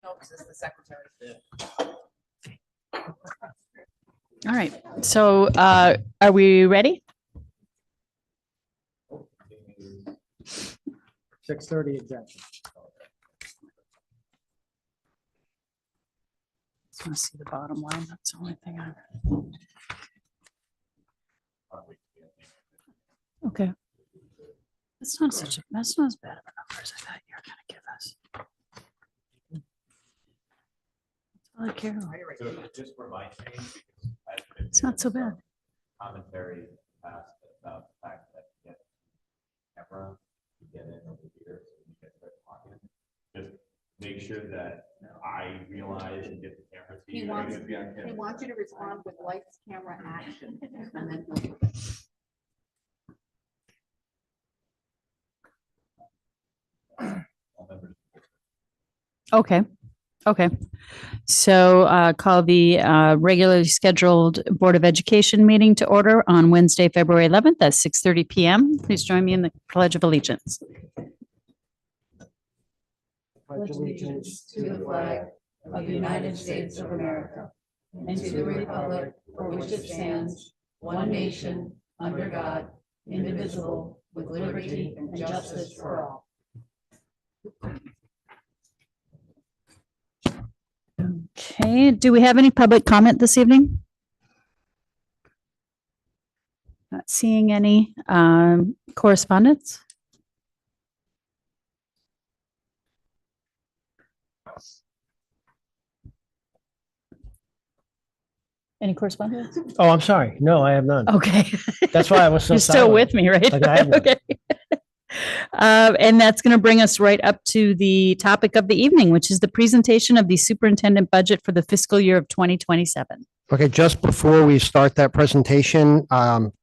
No, because it's the secretary. All right, so are we ready? 6:30 exactly. Just want to see the bottom line. That's the only thing I. Okay. That's not as bad of a number as I thought you were going to give us. That's all I care about. So just for my change, It's not so bad. Commentary past about the fact that you get camera, you get in over here, so you can start talking. Just make sure that I realize and get the camera to you. He wants you to respond with lights, camera, action, and then. Okay. Okay. So call the regularly scheduled Board of Education meeting to order on Wednesday, February 11th at 6:30 p.m. Please join me in the Pledge of Allegiance. Pledge allegiance To the flag of the United States of America and to the republic for which it stands, one nation, under God, indivisible, with liberty and justice for all. Okay, do we have any public comment this evening? Not seeing any correspondence. Any correspondence? Oh, I'm sorry. No, I have none. Okay. That's why I was so You're still silent. with me, right? Like I have none. Okay. And that's going to bring us right up to the topic of the evening, which is the presentation of the superintendent budget for the fiscal year of 2027. Okay, just before we start that presentation,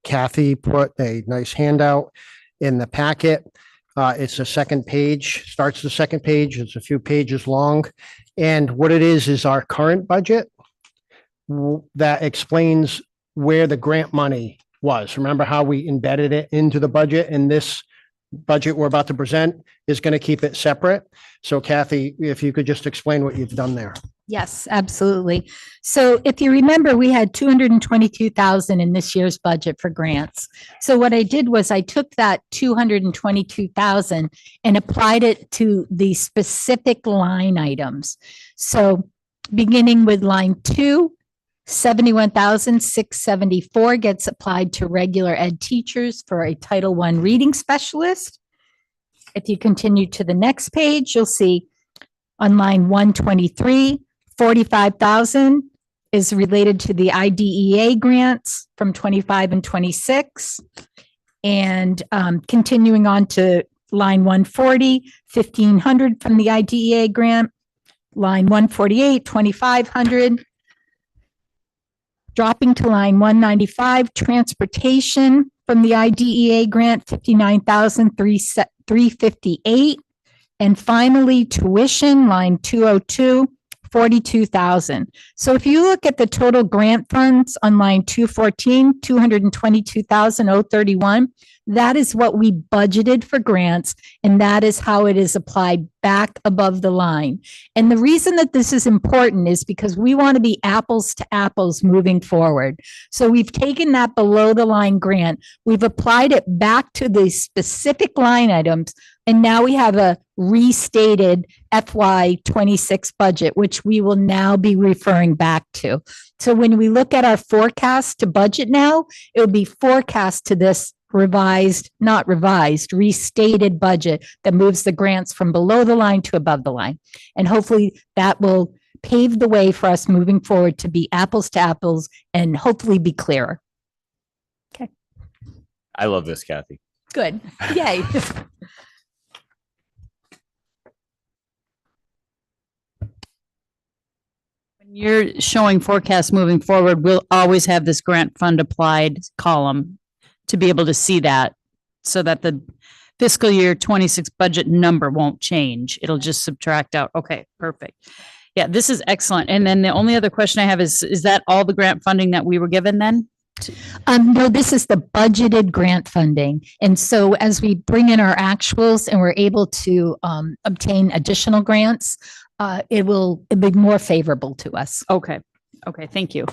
Kathy put a nice handout in the packet. It's the second page, starts the second page. It's a few pages long. And what it is our current budget that explains where the grant money was. Remember how we embedded it into the budget, and this budget we're about to present is going to keep it separate. So Kathy, if you could just explain what you've done there. Yes, absolutely. So if you remember, we had 222,000 in this year's budget for grants. So what I did was I took that 222,000 and applied it to the specific line items. So beginning with line 2, 71,674 gets applied to regular ed teachers for a Title I reading specialist. If you continue to the next page, you'll see on line 123, 45,000 is related to the IDEA grants from 25 and 26. And continuing on to line 140, 1,500 from the IDEA grant. Line 148, 2,500. Dropping to line 195, transportation from the IDEA grant, 59,358. And finally, tuition, line 202, 42,000. So if you look at the total grant funds on line 214, 222,031, that is what we budgeted for grants, and that is how it is applied back above the line. And the reason that this is important is because we want to be apples to apples moving forward. So we've taken that below the line grant, we've applied it back to the specific line items, and now we have a restated FY26 budget, which we will now be referring back to. So when we look at our forecast to budget now, it will be forecast to this restated budget that moves the grants from below the line to above the line. And hopefully that will pave the way for us moving forward to be apples to apples and hopefully be clearer. Okay. I love this, Kathy. Good. Yay. When you're showing forecast moving forward, we'll always have this grant fund applied column to be able to see that, so that the fiscal year 26 budget number won't change. It'll just subtract out. Okay, perfect. Yeah, this is excellent. And then the only other question I have is that all the grant funding that we were given then? No, this is the budgeted grant funding. And so as we bring in our actuals and we're able to obtain additional grants, it'll be more favorable to us. Okay. Okay. Thank you.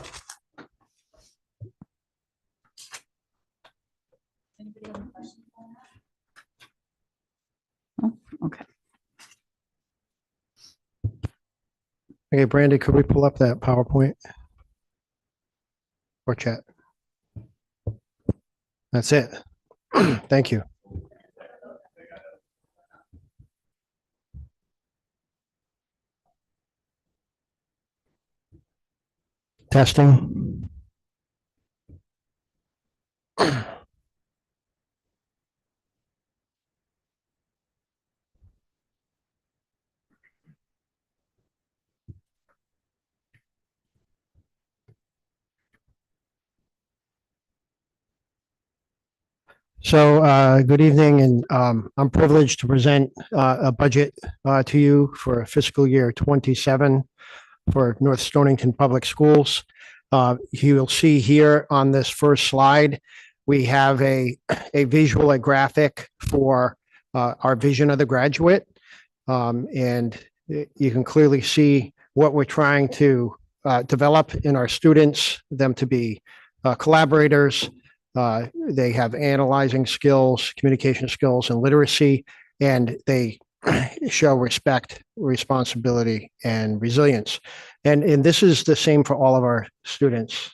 Oh, okay. Okay, Brandy, could we pull up that PowerPoint? Or chat? That's it. Thank you. Testing. So, good evening, and I'm privileged to present a budget to you for fiscal year 27 for North Stonington Public Schools. You'll see here on this first slide, we have a visual, a graphic for our vision of the graduate. And you can clearly see what we're trying to develop in our students, them to be collaborators. They have analyzing skills, communication skills, and literacy, and they show respect, responsibility, and resilience. And this is the same for all of our students,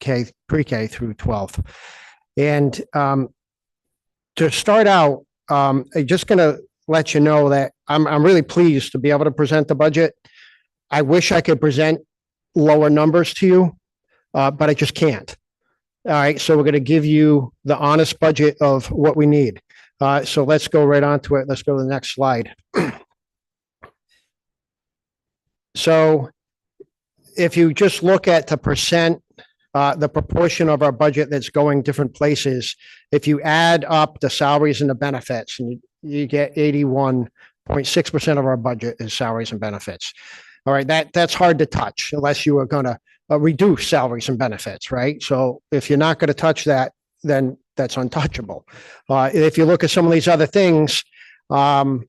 pre-K through 12. And to start out, I'm just going to let you know that I'm really pleased to be able to present the budget. I wish I could present lower numbers to you, but I just can't. All right, so we're going to give you the honest budget of what we need. So let's go right on to it. Let's go to the next slide. So if you just look at the percent, the proportion of our budget that's going different places, if you add up the salaries and the benefits, and you get 81.6% of our budget is salaries and benefits. All right, that's hard to touch unless you are going to reduce salaries and benefits, right? So if you're not going to touch that, then that's untouchable. If you look at some of these other things, that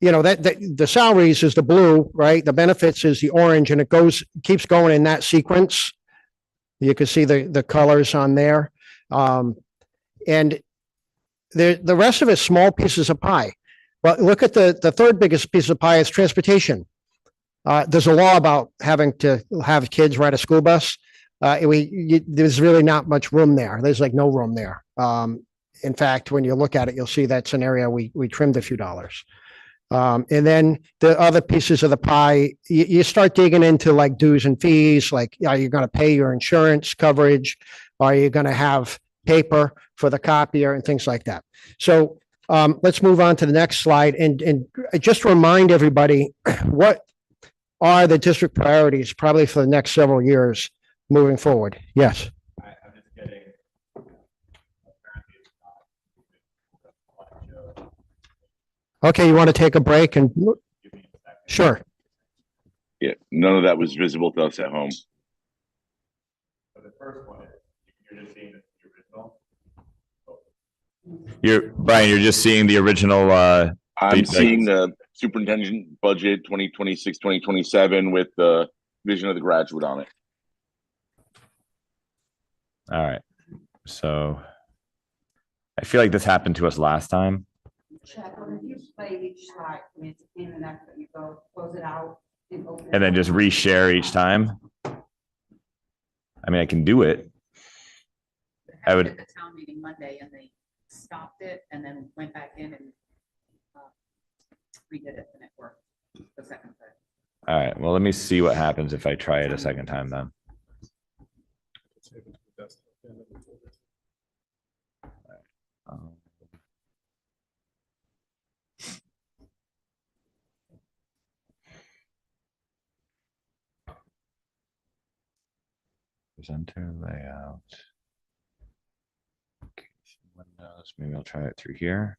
the salaries is the blue, right? The benefits is the orange, and it keeps going in that sequence. You can see the colors on there. And the rest of it, small pieces of pie. Well, look at the third biggest piece of pie is transportation. There's a law about having to have kids ride a school bus. There's really not much room there. There's like no room there. In fact, when you look at it, you'll see that's an area we trimmed a few dollars. And then the other pieces of the pie, you start digging into like dues and fees, like are you going to pay your insurance coverage? Are you going to have paper for the copier and things like that? So let's move on to the next slide and just remind everybody what are the district priorities probably for the next several years moving forward. Yes. I'm just getting. Okay, you want to take a break and sure. Yeah, none of that was visible to us at home. So the first one is you're just seeing the original. Brian, you're just seeing the original. I'm seeing the superintendent budget 2026, 2027 with the vision of the graduate on it. All right. So I feel like this happened to us last time. Check, when you play each slide, I mean, it's a pain in the neck that you go, close it out. And open it And then up. just reshare each time. I mean, I can do it. I would- At the town meeting Monday and they stopped it and then went back in and redid it and it worked the second time. All right. Well, let me see what happens if I try it a second time then. Um, Presenter layout. Windows. Maybe I'll try it through here.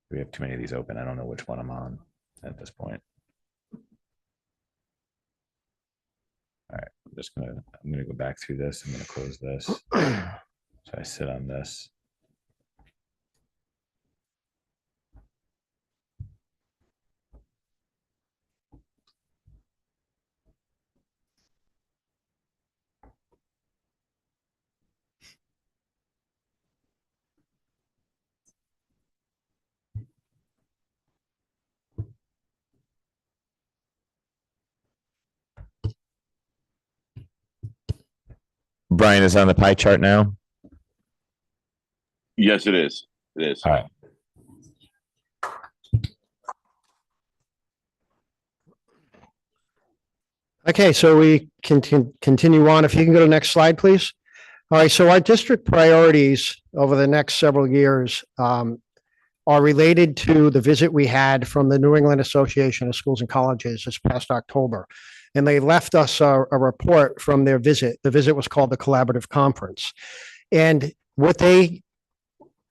We have too many of these open. I don't know which one I'm on at this point. All right, I'm gonna go back through this. I'm gonna close this. So I sit on this. Brian is on the pie chart now. Yes, it is. It is. All right. Okay, so we can continue on. If you can go to the next slide, please. All right, so our district priorities over the next several years are related to the visit we had from the New England Association of Schools and Colleges this past October. And they left us a report from their visit. The visit was called the Collaborative Conference. And what they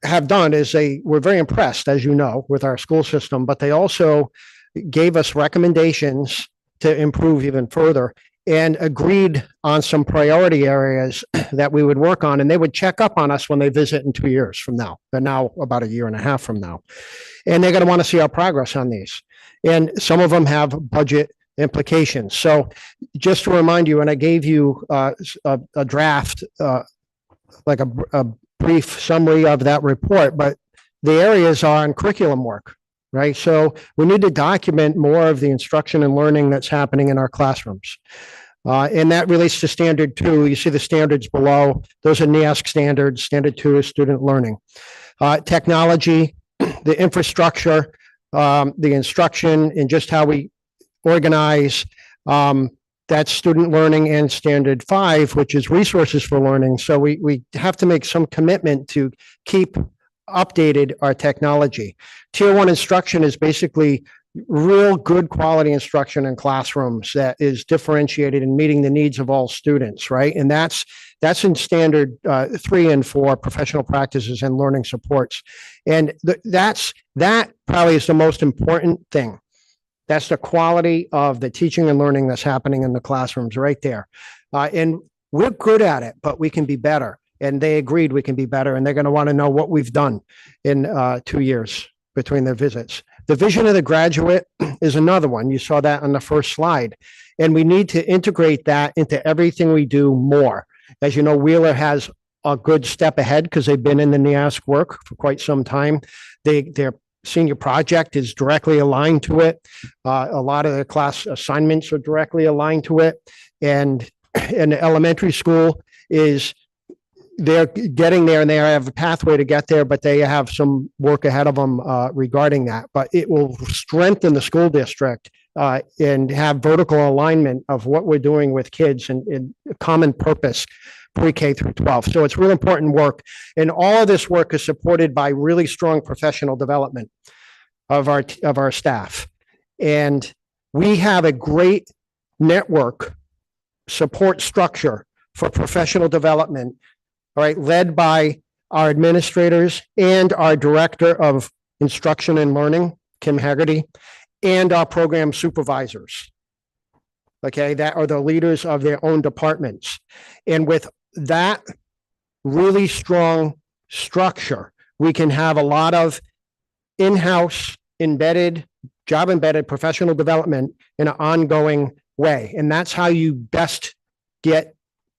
have done is they were very impressed, as you know, with our school system, but they also gave us recommendations to improve even further and agreed on some priority areas that we would work on. And they would check up on us when they visit in 2 years from now. They're now about a year and a half from now. And they're going to want to see our progress on these. And some of them have budget implications. So just to remind you, and I gave you a draft, like a brief summary of that report, but the areas are on curriculum work, right? So we need to document more of the instruction and learning that's happening in our classrooms. And that relates to standard 2. You see the standards below. Those are NEASC standards. Standard 2 is student learning. Technology, the infrastructure, the instruction, and just how we organize, that's student learning, and standard 5, which is resources for learning. So we have to make some commitment to keep updated our technology. Tier 1 instruction is basically real good quality instruction in classrooms that is differentiated and meeting the needs of all students, right? And that's in standard 3 and 4, professional practices and learning supports. And that probably is the most important thing. That's the quality of the teaching and learning that's happening in the classrooms right there. And we're good at it, but we can be better. And they agreed we can be better. And they're going to want to know what we've done in 2 years between their visits. The vision of the graduate is another one. You saw that on the first slide. And we need to integrate that into everything we do more. As you know, Wheeler has a good step ahead because they've been in the NEASC work for quite some time. Their senior project is directly aligned to it. A lot of the class assignments are directly aligned to it. And in the elementary school is they're getting there, and they have a pathway to get there, but they have some work ahead of them regarding that. But it will strengthen the school district and have vertical alignment of what we're doing with kids and common purpose pre-K through 12. So it's real important work. And all of this work is supported by really strong professional development of our staff. And we have a great network support structure for professional development, all right, led by our administrators and our director of instruction and learning, Kim Haggerty, and our program supervisors. Okay, that are the leaders of their own departments. And with that really strong structure, we can have a lot of in-house job embedded professional development in an ongoing way. And that's how you best get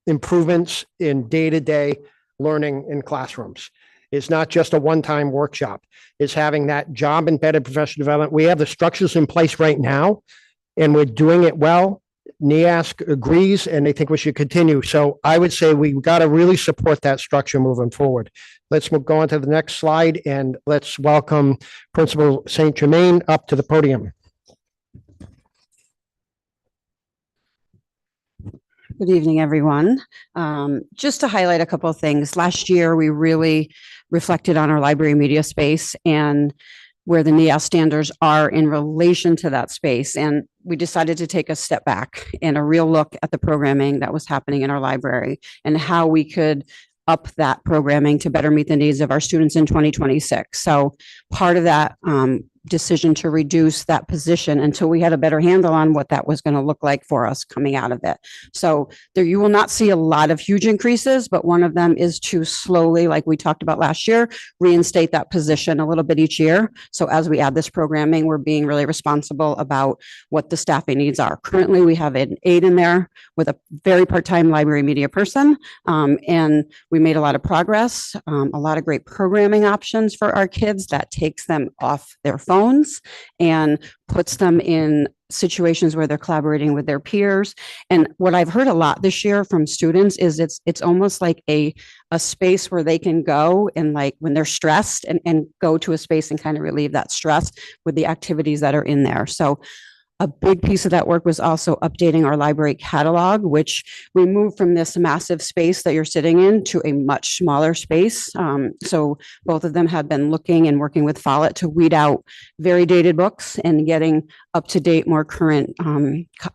improvements in day-to-day learning in classrooms. It's not just a one-time workshop. It's having that job embedded professional development. We have the structures in place right now, and we're doing it well. NEASC agrees, and they think we should continue. So I would say we've got to really support that structure moving forward. Let's go on to the next slide, and let's welcome Principal St. Germain up to the podium. Good evening, everyone. Just to highlight a couple of things. Last year, we really reflected on our library media space and where the NEASC standards are in relation to that space. And we decided to take a step back and a real look at the programming that was happening in our library and how we could up that programming to better meet the needs of our students in 2026. So part of that decision to reduce that position until we had a better handle on what that was going to look like for us coming out of it. So there, you will not see a lot of huge increases, but one of them is to slowly, like we talked about last year, reinstate that position a little bit each year. So as we add this programming, we're being really responsible about what the staffing needs are. Currently, we have an aide in there with a very part-time library media person, and we made a lot of progress, a lot of great programming options for our kids that takes them off their phone phones and puts them in situations where they're collaborating with their peers. And what I've heard a lot this year from students is it's almost like a space where they can go and like when they're stressed and go to a space and kind of relieve that stress with the activities that are in there. So a big piece of that work was also updating our library catalog, which we moved from this massive space that you're sitting in to a much smaller space. So both of them have been looking and working with Follett to weed out very dated books and getting up-to-date, more current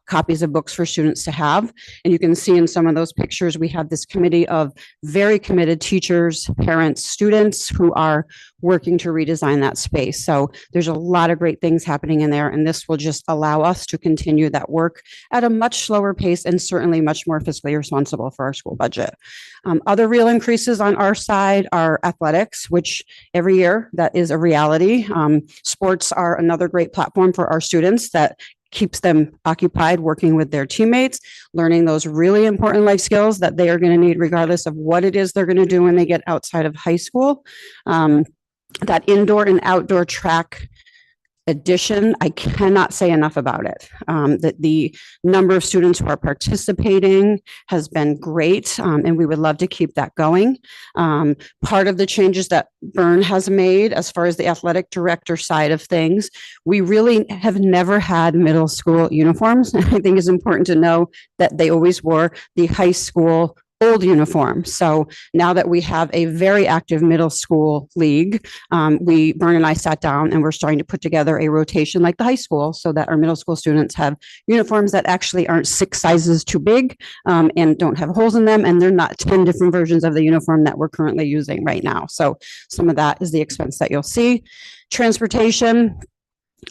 copies of books for students to have. And you can see in some of those pictures, we have this committee of very committed teachers, parents, students who are working to redesign that space. So there's a lot of great things happening in there, and this will just allow us to continue that work at a much slower pace and certainly much more fiscally responsible for our school budget. Other real increases on our side are athletics, which every year that is a reality. Sports are another great platform for our students that keeps them occupied working with their teammates, learning those really important life skills that they are going to need regardless of what it is they're going to do when they get outside of high school. That indoor and outdoor track addition, I cannot say enough about it. That the number of students who are participating has been great, and we would love to keep that going. Part of the changes that Byrne has made as far as the athletic director side of things, we really have never had middle school uniforms. I think it's important to know that they always wore the high school old uniform. So now that we have a very active middle school league, Byrne and I sat down and we're starting to put together a rotation like the high school so that our middle school students have uniforms that actually aren't 6 sizes too big and don't have holes in them. And they're not 10 different versions of the uniform that we're currently using right now. So some of that is the expense that you'll see. Transportation,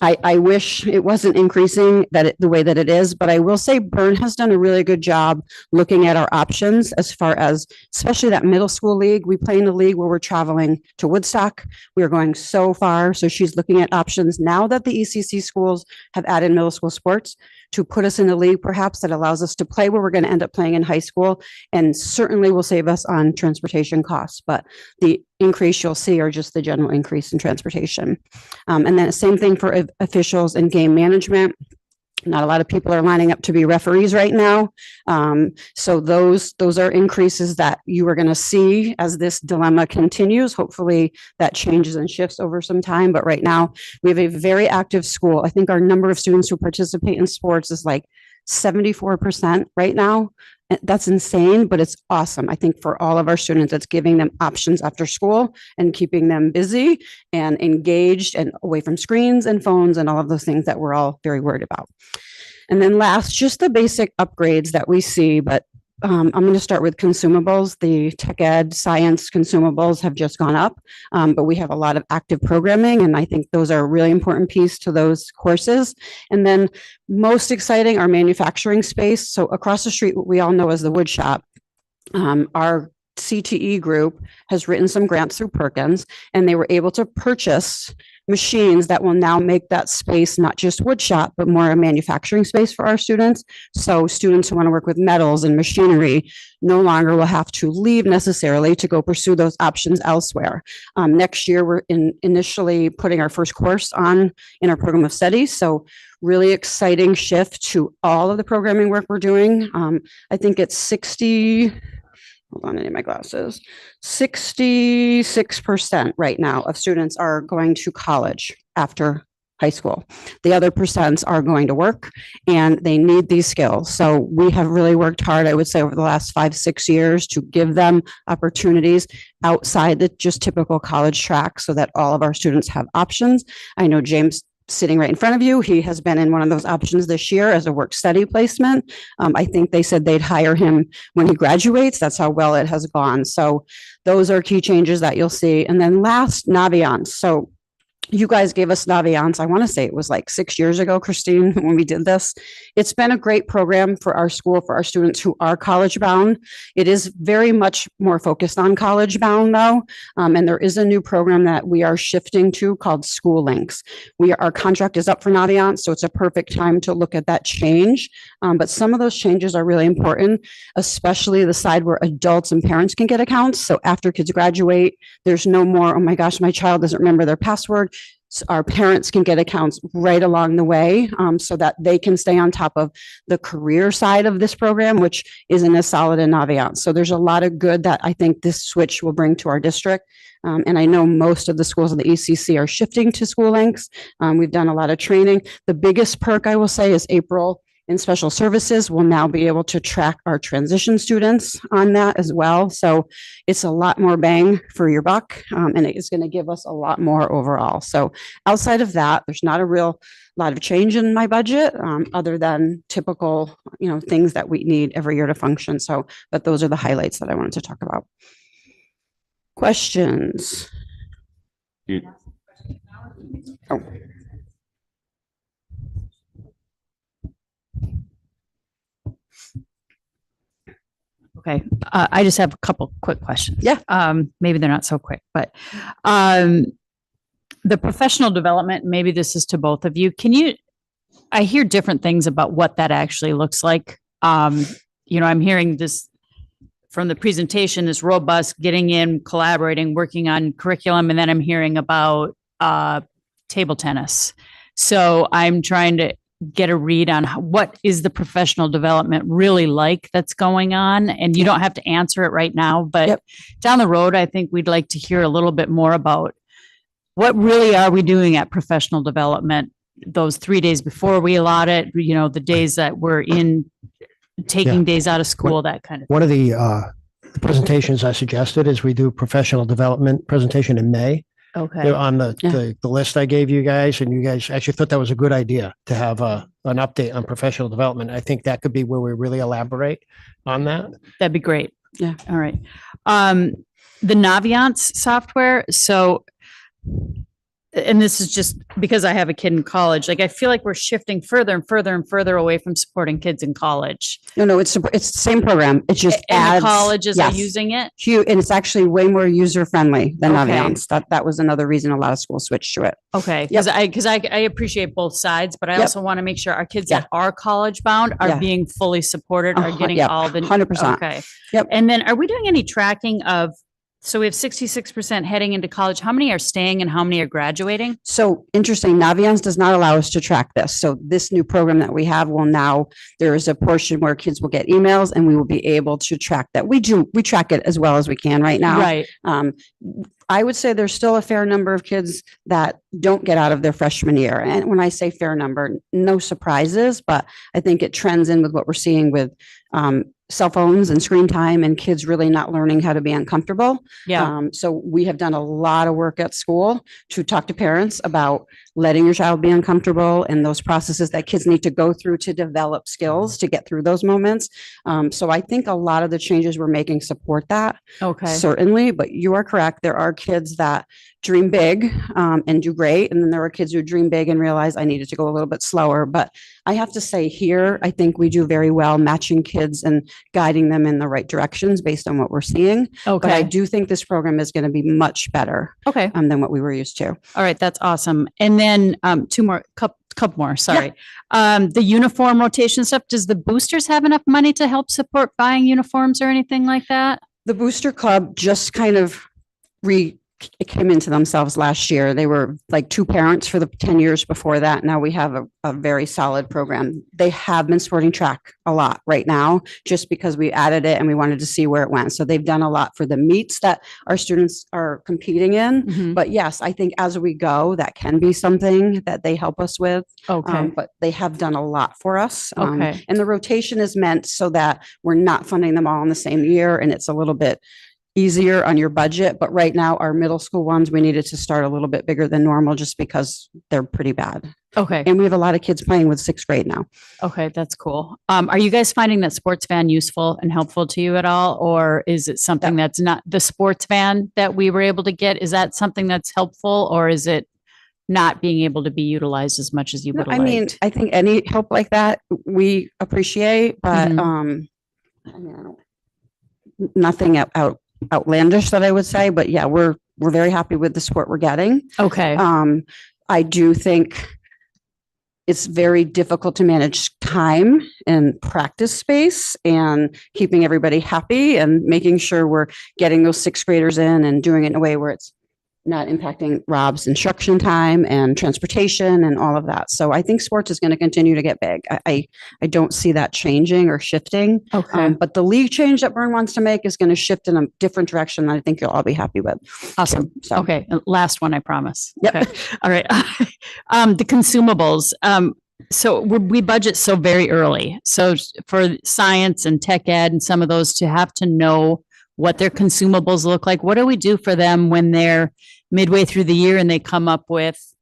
I wish it wasn't increasing the way that it is, but I will say Byrne has done a really good job looking at our options as far as, especially that middle school league. We play in a league where we're traveling to Woodstock. We are going so far. So she's looking at options now that the ECC schools have added middle school sports to put us in a league perhaps that allows us to play where we're going to end up playing in high school, and certainly will save us on transportation costs. But the increase you'll see are just the general increase in transportation. And then the same thing for officials and game management. Not a lot of people are lining up to be referees right now. So those are increases that you are going to see as this dilemma continues. Hopefully that changes and shifts over some time. But right now we have a very active school. I think our number of students who participate in sports is like 74% right now. That's insane, but it's awesome. I think for all of our students, it's giving them options after school and keeping them busy and engaged and away from screens and phones and all of those things that we're all very worried about. And then last, just the basic upgrades that we see, but I'm going to start with consumables. The tech ed science consumables have just gone up, but we have a lot of active programming, and I think those are a really important piece to those courses. And then most exciting, our manufacturing space. So across the street, what we all know as the wood shop, our CTE group has written some grants through Perkins, and they were able to purchase machines that will now make that space not just wood shop, but more a manufacturing space for our students. So students who want to work with metals and machinery no longer will have to leave necessarily to go pursue those options elsewhere. Next year, we're initially putting our first course on in our program of studies. So really exciting shift to all of the programming work we're doing. I think it's 66% right now of students are going to college after high school. The other percents are going to work, and they need these skills. So we have really worked hard, I would say, over the last 5-6 years to give them opportunities outside the just typical college track so that all of our students have options. I know James sitting right in front of you, he has been in one of those options this year as a work study placement. I think they said they'd hire him when he graduates. That's how well it has gone. So those are key changes that you'll see. And then last, Naviance. So you guys gave us Naviance. I want to say it was like 6 years ago, Christine, when we did this. It's been a great program for our school, for our students who are college bound. It is very much more focused on college bound though. And there is a new program that we are shifting to called School Links. Our contract is up for Naviance, so it's a perfect time to look at that change. But some of those changes are really important, especially the side where adults and parents can get accounts. So after kids graduate, there's no more, oh my gosh, my child doesn't remember their password. our parents can get accounts right along the way, so that they can stay on top of the career side of this program, which isn't as solid in Naviance. So there's a lot of good that I think this switch will bring to our district. And I know most of the schools in the ECC are shifting to school links. We've done a lot of training. The biggest perk, I will say, is April in special services will now be able to track our transition students on that as well. So it's a lot more bang for your buck, and it is going to give us a lot more overall. So outside of that, there's not a real lot of change in my budget, other than typical, things that we need every year to function. So, but those are the highlights that I wanted to talk about. Questions? Oh. Okay, I just have a couple quick questions. Yeah. Maybe they're not so quick, but the professional development, maybe this is to both of you. I hear different things about what that actually looks like. I'm hearing this from the presentation, this robust, getting in, collaborating, working on curriculum, and then I'm hearing about table tennis. So I'm trying to get a read on what is the professional development really like that's going on. And you don't have to answer it right now, but down the road, I think we'd like to hear a little bit more about what really are we doing at professional development those 3 days before we allot it, the days that we're in taking days out of school, that kind of thing. One of the presentations I suggested is we do professional development presentation in May. Okay. On the list I gave you guys, and you guys actually thought that was a good idea to have an update on professional development. I think that could be where we really elaborate on that. That'd be great. Yeah. All right. The Naviance software. So, and this is just because I have a kid in college. Like, I feel like we're shifting further and further and further away from supporting kids in college. No, it's the same program. It just And adds. the colleges are yes. using it. And it's actually way more user friendly than Okay. Naviance. That was another reason a lot of schools switched to it. Okay, because I appreciate both sides, but I Yep. also want to make sure our kids Yeah. that are college bound are Yeah. being fully supported, are getting yep, all the 100%. Okay. Yep. And then are we doing any tracking of? So we have 66% heading into college. How many are staying and how many are graduating? So interesting, Naviance does not allow us to track this. So this new program that we have will now, there is a portion where kids will get emails and we will be able to track that. We track it as well as we can right now. Right. I would say there's still a fair number of kids that don't get out of their freshman year. And when I say fair number, no surprises, but I think it trends in with what we're seeing with cell phones and screen time and kids really not learning how to be uncomfortable. Yeah. So we have done a lot of work at school to talk to parents about letting your child be uncomfortable and those processes that kids need to go through to develop skills to get through those moments. So I think a lot of the changes we're making support that. Okay. Certainly, but you are correct. There are kids that dream big and do great. And then there are kids who dream big and realize I needed to go a little bit slower. But I have to say here, I think we do very well matching kids and guiding them in the right directions based on what we're seeing. Okay. But I do think this program is going to be much better Okay. than what we were used to. All right. That's awesome. And then couple more, sorry. The uniform rotation stuff, does the boosters have enough money to help support buying uniforms or anything like that? The Booster Club just kind of came into themselves last year. They were like two parents for the 10 years before that. Now we have a very solid program. They have been supporting track a lot right now, just because we added it and we wanted to see where it went. So they've done a lot for the meets that our students are competing in. Mhm. But yes, I think as we go, that can be something that they help us with. Okay. But they have done a lot for us. Okay. And the rotation is meant so that we're not funding them all in the same year and it's a little bit easier on your budget. But right now, our middle school ones, we needed to start a little bit bigger than normal just because they're pretty bad. Okay. And we have a lot of kids playing with sixth grade now. Okay. That's cool. Are you guys finding that sports van useful and helpful to you at all? Or is it something that's not the sports van that we were able to get? Is that something that's helpful or is it not being able to be utilized as much as you would have I mean, liked? I think any help like that we appreciate, but Mhm. I don't, nothing outlandish that I would say, but yeah, we're very happy with the support we're getting. Okay. I do think it's very difficult to manage time and practice space and keeping everybody happy and making sure we're getting those sixth graders in and doing it in a way where it's not impacting Rob's instruction time and transportation and all of that. So I think sports is going to continue to get big. I don't see that changing or shifting. Okay. But the league change that Byrne wants to make is going to shift in a different direction that I think you'll all be happy with. Awesome. So, Okay. Last one, I promise. Yep. Okay. All right. The consumables. So we budget so very early. So for science and tech ed and some of those to have to know what their consumables look like, what do we do for them when they're midway through the year and they come up with,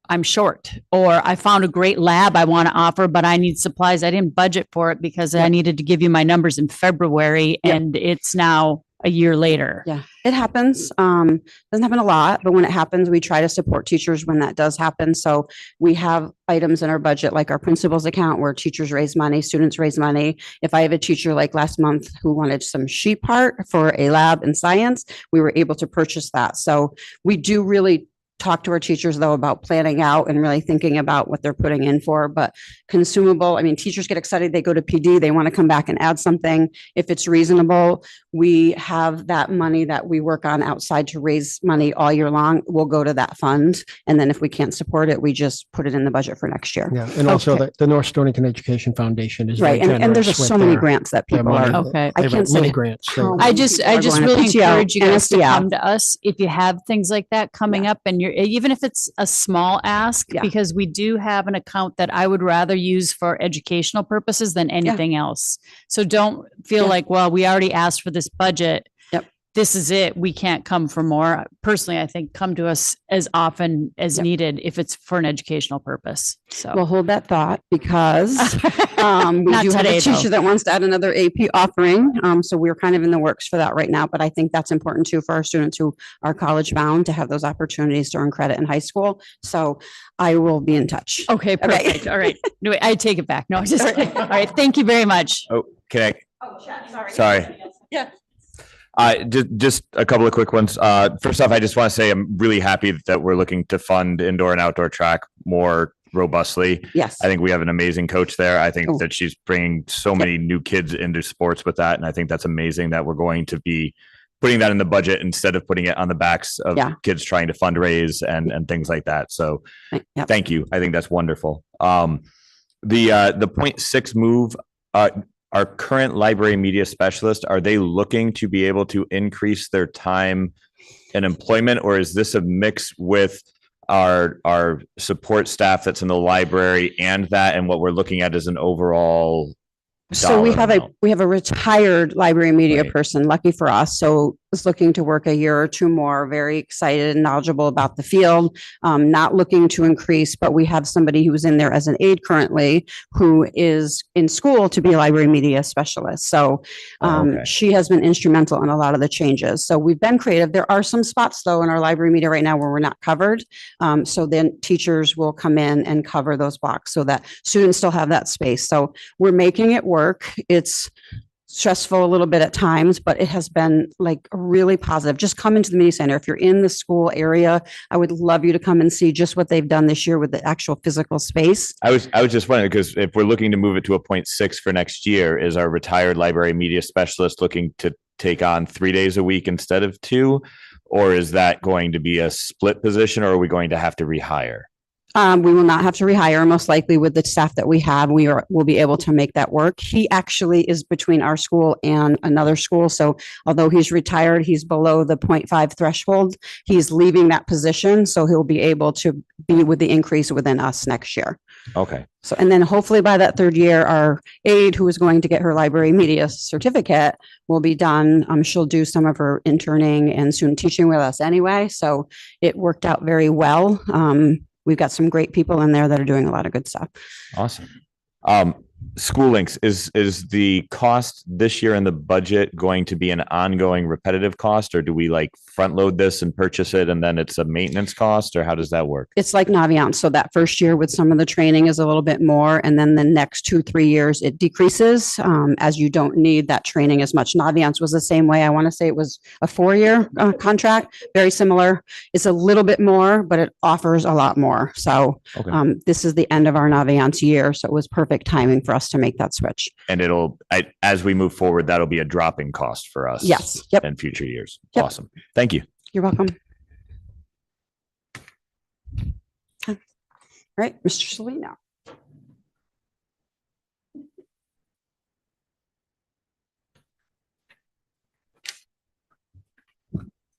I'm short, or I found a great lab I want to offer, but I need supplies. I didn't budget for it because I needed to give you my numbers in February and it's now a year later. Yeah, it happens. Doesn't happen a lot, but when it happens, we try to support teachers when that does happen. So we have items in our budget, like our principals account where teachers raise money, students raise money. If I have a teacher like last month who wanted some sheet part for a lab in science, we were able to purchase that. So we do really talk to our teachers though about planning out and really thinking about what they're putting in for. But consumable, I mean, teachers get excited. They go to PD, they want to come back and add something. If it's reasonable, we have that money that we work on outside to raise money all year long. We'll go to that fund. And then if we can't support it, we just put it in the budget for next year. Yeah. And also Okay. the North Stonington Education Foundation is very Right. And there's generous just with so many their- grants that their people money. are. Okay. I They have can't many say grants. how I many just people are really going to PTO encourage you and guys to SDF. come to us if you have things like that coming up and you're, even if it's a small ask, Yeah. because we do have an account that I would rather use for educational purposes than anything else. So don't feel Yeah. like, well, we already asked for this budget. Yep. This is it. We can't come for more. Personally, I think come to us as often as Yep. needed if it's for an educational purpose. So. We'll hold that thought because we Not do have today, a teacher though. that wants to add another AP offering. So we're kind of in the works for that right now, but I think that's important too for our students who are college bound to have those opportunities to earn credit in high school. So I will be in touch. Okay, perfect. All right. No, I take it back. No, I'm just kidding. All right. Thank you very much. Oh, can Oh, I, sorry. Yeah. Just a couple of quick ones. First off, I just want to say I'm really happy that we're looking to fund indoor and outdoor track more robustly. Yes. I think we have an amazing coach there. I think Oh. that she's bringing so many new kids into sports with that. And I think that's amazing that we're going to be putting that in the budget instead of putting it on the backs of Yeah. kids trying to fundraise and things like that. So Yep. thank you. I think that's wonderful. The 0.6 move, our current library media specialist, are they looking to be able to increase their time and employment, or is this a mix with our support staff that's in the library and that, and what we're looking at is an overall So we dollar have amount? a retired library media Right. person, lucky for us. So is looking to work a year or two more, very excited and knowledgeable about the field, not looking to increase, but we have somebody who's in there as an aide currently who is in school to be a library media specialist. So Okay. she has been instrumental in a lot of the changes. So we've been creative. There are some spots though in our library media right now where we're not covered. So then teachers will come in and cover those blocks so that students still have that space. So we're making it work. It's stressful a little bit at times, but it has been like really positive. Just come into the media center. If you're in the school area, I would love you to come and see just what they've done this year with the actual physical space. I was just wondering, because if we're looking to move it to a 0.6 for next year, is our retired library media specialist looking to take on 3 days a week instead of 2? Or is that going to be a split position, or are we going to have to rehire? We will not have to rehire, most likely with the staff that we have. We'll be able to make that work. He actually is between our school and another school. So although he's retired, he's below the 0.5 threshold. He's leaving that position. So he'll be able to be with the increase within us next year. Okay. So, and then hopefully by that third year, our aide who is going to get her library media certificate will be done. She'll do some of her interning and student teaching with us anyway. So it worked out very well. We've got some great people in there that are doing a lot of good stuff. Awesome. School links, is the cost this year in the budget going to be an ongoing repetitive cost, or do we like front load this and purchase it and then it's a maintenance cost, or how does that work? It's like Naviance. So that first year with some of the training is a little bit more. And then the next 2-3 years, it decreases as you don't need that training as much. Naviance was the same way. I want to say it was a 4-year contract, very similar. It's a little bit more, but it offers a lot more. So Okay. this is the end of our Naviance year. So it was perfect timing for us to make that switch. And as we move forward, that'll be a dropping cost for us. Yes. Yep. In future years. Yep. Awesome. Thank you. You're welcome. right, Mr. Salino.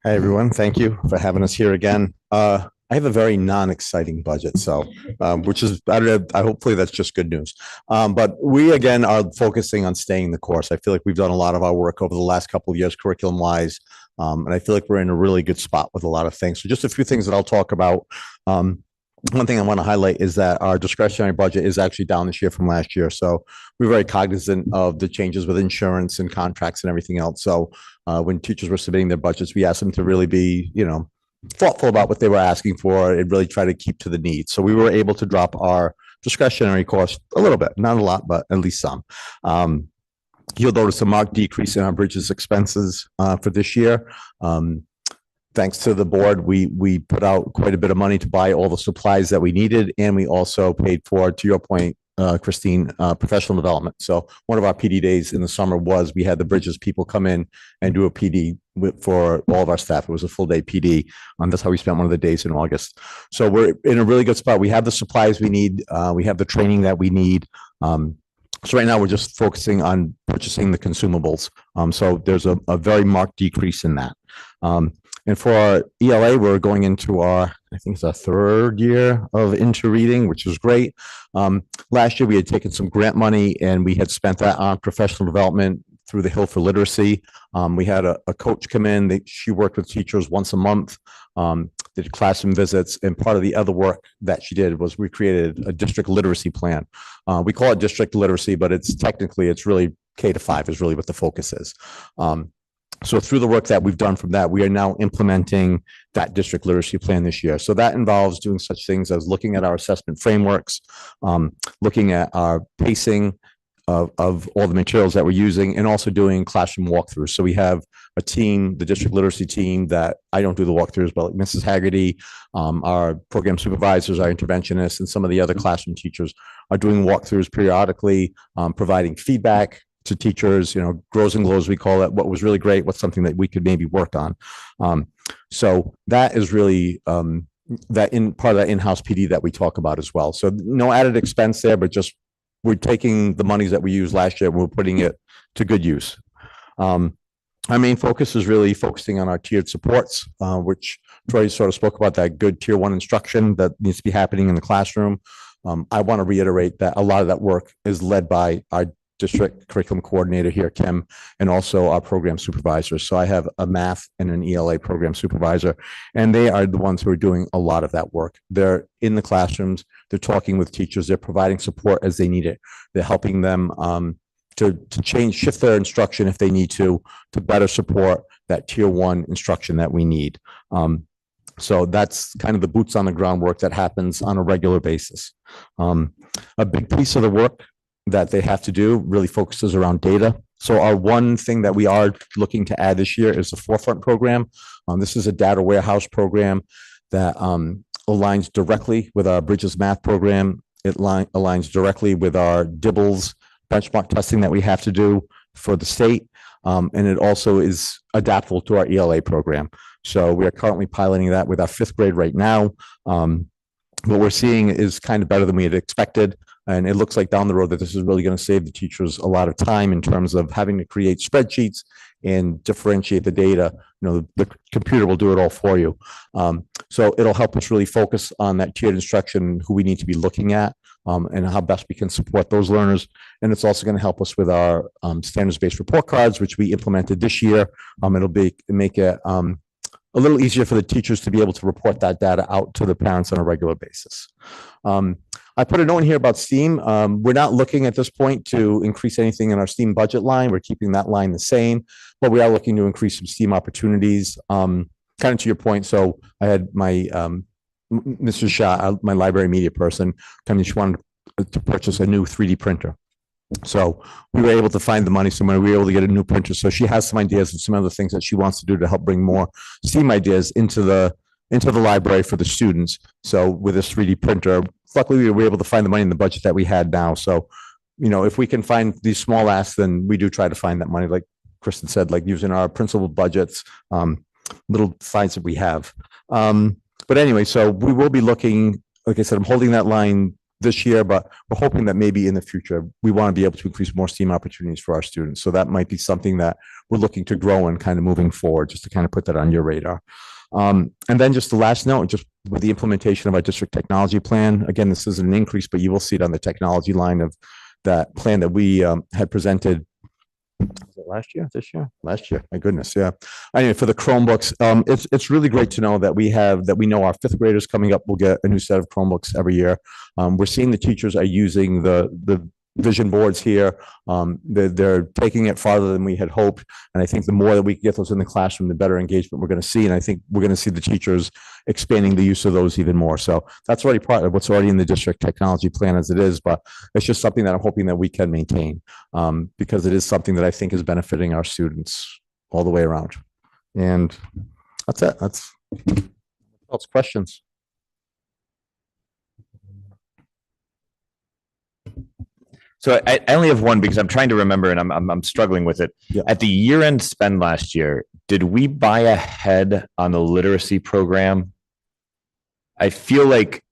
Hi, everyone. Thank you for having us here again. I have a very non-exciting budget, so which is I don't know, hopefully that's just good news. But we again are focusing on staying the course. I feel like we've done a lot of our work over the last couple of years, curriculum wise, and I feel like we're in a really good spot with a lot of things. So just a few things that I'll talk about. One thing I want to highlight is that our discretionary budget is actually down this year from last year. So we're very cognizant of the changes with insurance and contracts and everything else. So when teachers were submitting their budgets, we asked them to really be, thoughtful about what they were asking for and really try to keep to the needs. So we were able to drop our discretionary cost a little bit, not a lot, but at least some. You'll notice a marked decrease in our bridges expenses for this year. Thanks to the board, we put out quite a bit of money to buy all the supplies that we needed, and we also paid for, to your point, Christine, professional development. So one of our PD days in the summer was we had the bridges people come in and do a PD for all of our staff. It was a full day PD. That's how we spent one of the days in August. So we're in a really good spot. We have the supplies we need. We have the training that we need. So right now we're just focusing on purchasing the consumables. So there's a very marked decrease in that. And for our ELA, we're going into I think it's our third year of into reading, which is great. Last year we had taken some grant money and we had spent that on professional development through the Hill for Literacy. We had a coach come in. She worked with teachers once a month, did classroom visits, and part of the other work that she did was we created a district literacy plan. We call it district literacy, but it's really K-5 is really what the focus is. So through the work that we've done from that, we are now implementing that district literacy plan this year. So that involves doing such things as looking at our assessment frameworks, looking at our pacing of all the materials that we're using, and also doing classroom walkthroughs. So we have a team, the district literacy team, that I don't do the walkthroughs, but like Mrs. Haggerty, our program supervisors, our interventionists, and some of the other classroom teachers are doing walkthroughs periodically, providing feedback to teachers, grows and glows, we call it, what was really great, what's something that we could maybe work on. So that is really part of that in-house PD that we talk about as well. So no added expense there, but just we're taking the monies that we used last year and we're putting it to good use. Our main focus is really focusing on our tiered supports, which Troy sort of spoke about, that good tier 1 instruction that needs to be happening in the classroom. I want to reiterate that a lot of that work is led by our district curriculum coordinator here, Kim, and also our program supervisors. So I have a math and an ELA program supervisor, and they are the ones who are doing a lot of that work. They're in the classrooms, they're talking with teachers, they're providing support as they need it. They're helping them to shift their instruction if they need to better support that tier 1 instruction that we need. So that's kind of the boots on the ground work that happens on a regular basis. A big piece of the work that they have to do really focuses around data. So our one thing that we are looking to add this year is the Forefront program. This is a data warehouse program that aligns directly with our Bridges Math program. It aligns directly with our DIBELS benchmark testing that we have to do for the state. And it also is adaptable to our ELA program. So we are currently piloting that with our 5th grade right now. What we're seeing is kind of better than we had expected. And it looks like down the road that this is really going to save the teachers a lot of time in terms of having to create spreadsheets and differentiate the data. The computer will do it all for you. So it'll help us really focus on that tiered instruction, who we need to be looking at, and how best we can support those learners. And it's also going to help us with our standards-based report cards, which we implemented this year. It'll make it a little easier for the teachers to be able to report that data out to the parents on a regular basis. I put a note in here about STEAM. We're not looking at this point to increase anything in our STEAM budget line. We're keeping that line the same, but we are looking to increase some STEAM opportunities. Kind of to your point. So I had my Mrs. Shaw, my library media person, come in. She wanted to purchase a new 3D printer. So we were able to find the money somewhere. We were able to get a new printer. So she has some ideas and some other things that she wants to do to help bring more STEAM ideas into the library for the students. So with this 3D printer, luckily we were able to find the money in the budget that we had now. So, if we can find these small asks, then we do try to find that money, like Kristen said, like using our principal budgets, little finds that we have. But anyway, so we will be looking like I said, I'm holding that line this year, but we're hoping that maybe in the future, we want to be able to increase more STEAM opportunities for our students. So that might be something that we're looking to grow and kind of moving forward, just to kind of put that on your radar. And then just the last note, just with the implementation of our district technology plan, again, this is an increase, but you will see it on the technology line of that plan that we had presented. Was it last year, this year, last year? My goodness, yeah. Anyway, for the Chromebooks, it's really great to know that we know our fifth graders coming up will get a new set of Chromebooks every year. We're seeing the teachers are using the vision boards here. They're taking it farther than we had hoped. And I think the more that we can get those in the classroom, the better engagement we're going to see. And I think we're going to see the teachers expanding the use of those even more. So that's already part of what's already in the district technology plan as it is, but it's just something that I'm hoping that we can maintain because it is something that I think is benefiting our students all the way around. And that's it. That's questions. So I only have one because I'm trying to remember and I'm struggling with it. Yeah. At the year-end spend last year, did we buy ahead on the literacy program? I feel like,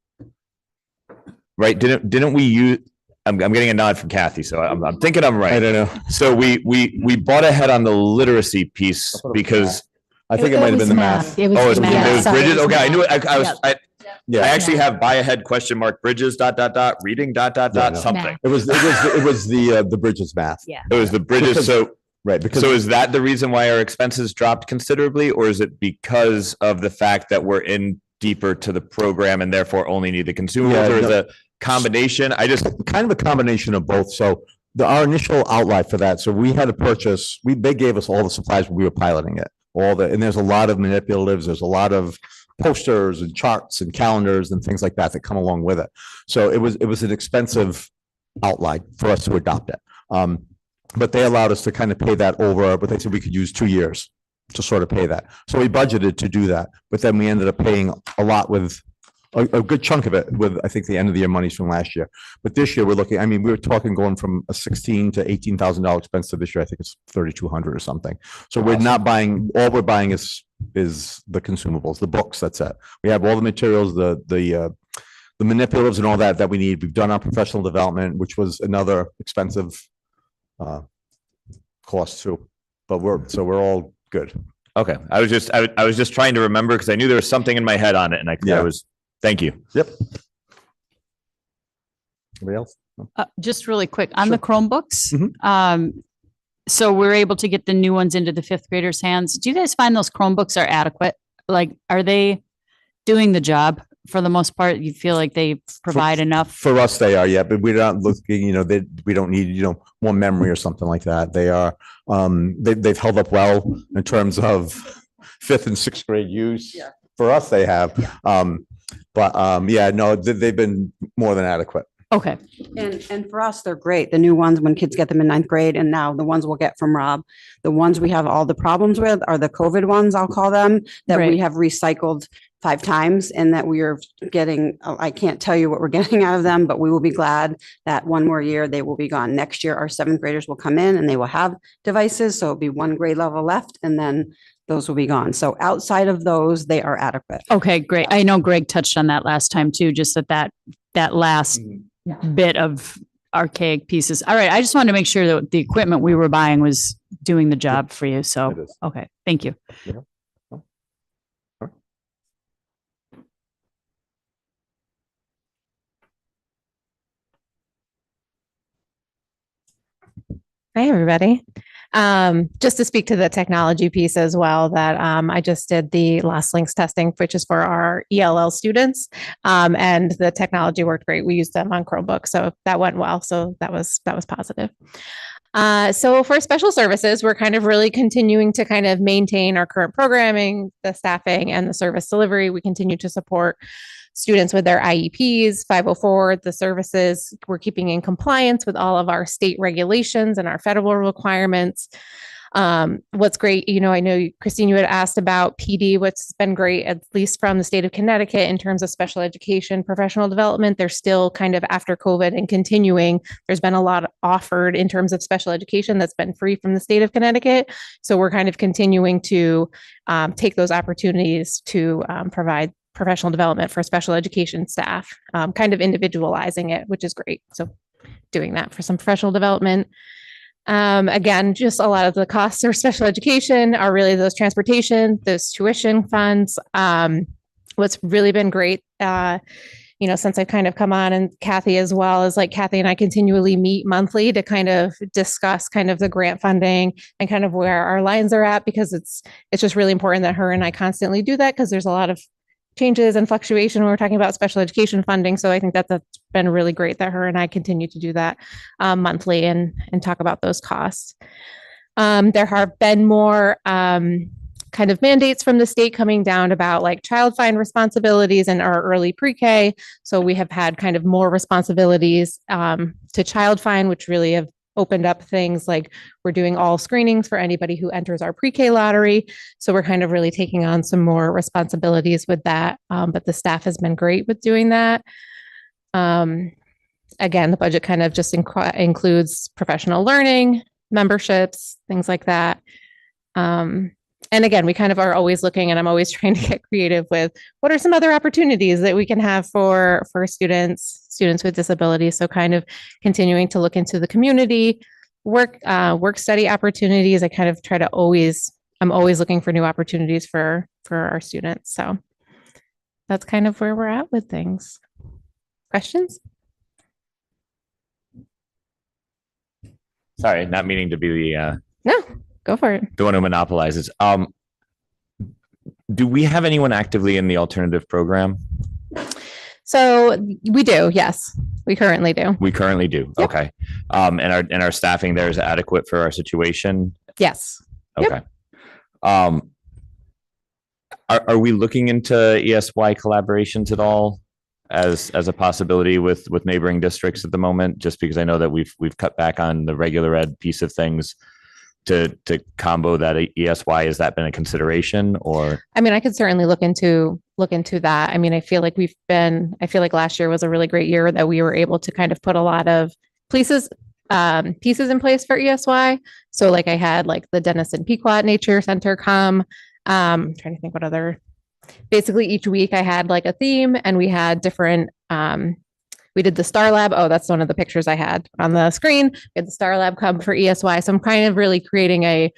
right? Didn't we use? I'm getting a nod from Kathy, so I'm thinking I'm right. I don't know. So we bought ahead on the literacy piece because I think it might have been the math. It was it was math. Sorry, Bridges. it was Okay, I knew it. math. Yeah. I actually have buy ahead Bridges ... reading ... no. something. It was the Bridges math. Yeah. It was the Bridges. Because- So Right. Because so is that the reason why our expenses dropped considerably, or is it because of the fact that we're in deeper to the program and therefore only need the consumables, Yeah, or is no. it a combination? I just kind of a combination of both. So our initial outlay for that, so we had to purchase, they gave us all the supplies when we were piloting it, and there's a lot of manipulatives, there's a lot of posters and charts and calendars and things like that that come along with it. So it was an expensive outlay for us to adopt it. But they allowed us to kind of pay that over, but they said we could use 2 years to sort of pay that. So we budgeted to do that, but then we ended up paying a lot with a good chunk of it with, I think, the end of the year monies from last year. But this year we're looking, I mean, we were talking going from a $16,000 to $18,000 expense to this year. I think it's 3,200 or something. So we're not buying, all we're buying is the consumables, the books. That's it. We have all the materials, the manipulatives and all that we need. We've done our professional development, which was another expensive cost too. But we're all good. okay. I was just trying to remember because I knew there was something in my head on it, and I was. Thank you. Yep. Anybody else? Just really quick on the Sure. Chromebooks. Mhm. So we're able to get the new ones into the fifth graders' hands. Do you guys find those Chromebooks are adequate? Like, are they doing the job for the most part? You feel like they provide enough? For us, they are, yeah, but we're not looking, we don't need, more memory or something like that. They are, they've held up well in terms of fifth and sixth grade use. Yeah. For us, they have. They've been more than adequate. Okay. And for us, they're great. The new ones, when kids get them in ninth grade, and now the ones we'll get from Rob, the ones we have all the problems with are the COVID ones, I'll call them, that we Right. have recycled 5 times and that we are getting, I can't tell you what we're getting out of them, but we will be glad that one more year they will be gone. Next year, our 7th graders will come in and they will have devices. So it'll be 1 grade level left and then those will be gone. So outside of those, they are adequate. Okay, great. I know Greg touched on that last time too, just that last bit of archaic pieces. All right. I just wanted to make sure that the equipment we were buying was doing the job for you. It So, is. okay. Thank you. Hi, everybody. Just to speak to the technology piece as well, that I just did the Lost Links testing, which is for our ELL students. And the technology worked great. We used them on Chromebook, so that went well. So that was positive. So for special services, we're kind of really continuing to kind of maintain our current programming, the staffing, and the service delivery. We continue to support students with their IEPs, 504, the services. We're keeping in compliance with all of our state regulations and our federal requirements. What's great, I know Christine, you had asked about PD. What's been great, at least from the state of Connecticut, in terms of special education, professional development, they're still kind of after COVID and continuing. There's been a lot offered in terms of special education that's been free from the state of Connecticut. So we're kind of continuing to take those opportunities to provide professional development for special education staff, kind of individualizing it, which is great. So doing that for some professional development. Again, just a lot of the costs for special education are really those transportation, those tuition funds. What's really been great, since I've kind of come on, and Kathy as well, is like Kathy and I continually meet monthly to kind of discuss kind of the grant funding and kind of where our lines are at, because it's just really important that her and I constantly do that, because there's a lot of changes and fluctuation when we're talking about special education funding. So I think that's been really great that her and I continue to do that monthly and talk about those costs. There have been more kind of mandates from the state coming down about like child find responsibilities in our early pre-K. So we have had kind of more responsibilities to child find, which really have opened up things like we're doing all screenings for anybody who enters our pre-K lottery. So we're kind of really taking on some more responsibilities with that. But the staff has been great with doing that. Again, the budget kind of just includes professional learning, memberships, things like that. And again, we kind of are always looking, and I'm always trying to get creative with what are some other opportunities that we can have for students with disabilities. So kind of continuing to look into the community, work study opportunities. I kind of I'm always looking for new opportunities for our students. So that's kind of where we're at with things. Questions? Sorry, not meaning to be the No, go for it. the one who monopolizes. Do we have anyone actively in the alternative program? So we do, yes, we currently do. We currently do. Yep. Okay. And our staffing there is adequate for our situation. Yes. Okay. Are we looking into ESY collaborations at all as a possibility with neighboring districts at the moment? Just because I know that we've cut back on the regular ed piece of things to combo that ESY. Has that been a consideration? Or I mean, I could certainly look into that. I mean, I feel like last year was a really great year that we were able to kind of put a lot of pieces in place for ESY. So like I had like the Denison Pequot Nature Center come. I'm trying to think what other, basically each week I had like a theme, and we had different, we did the Star Lab. Oh, that's one of the pictures I had on the screen. We had the Star Lab come for ESY. So I'm kind of really creating a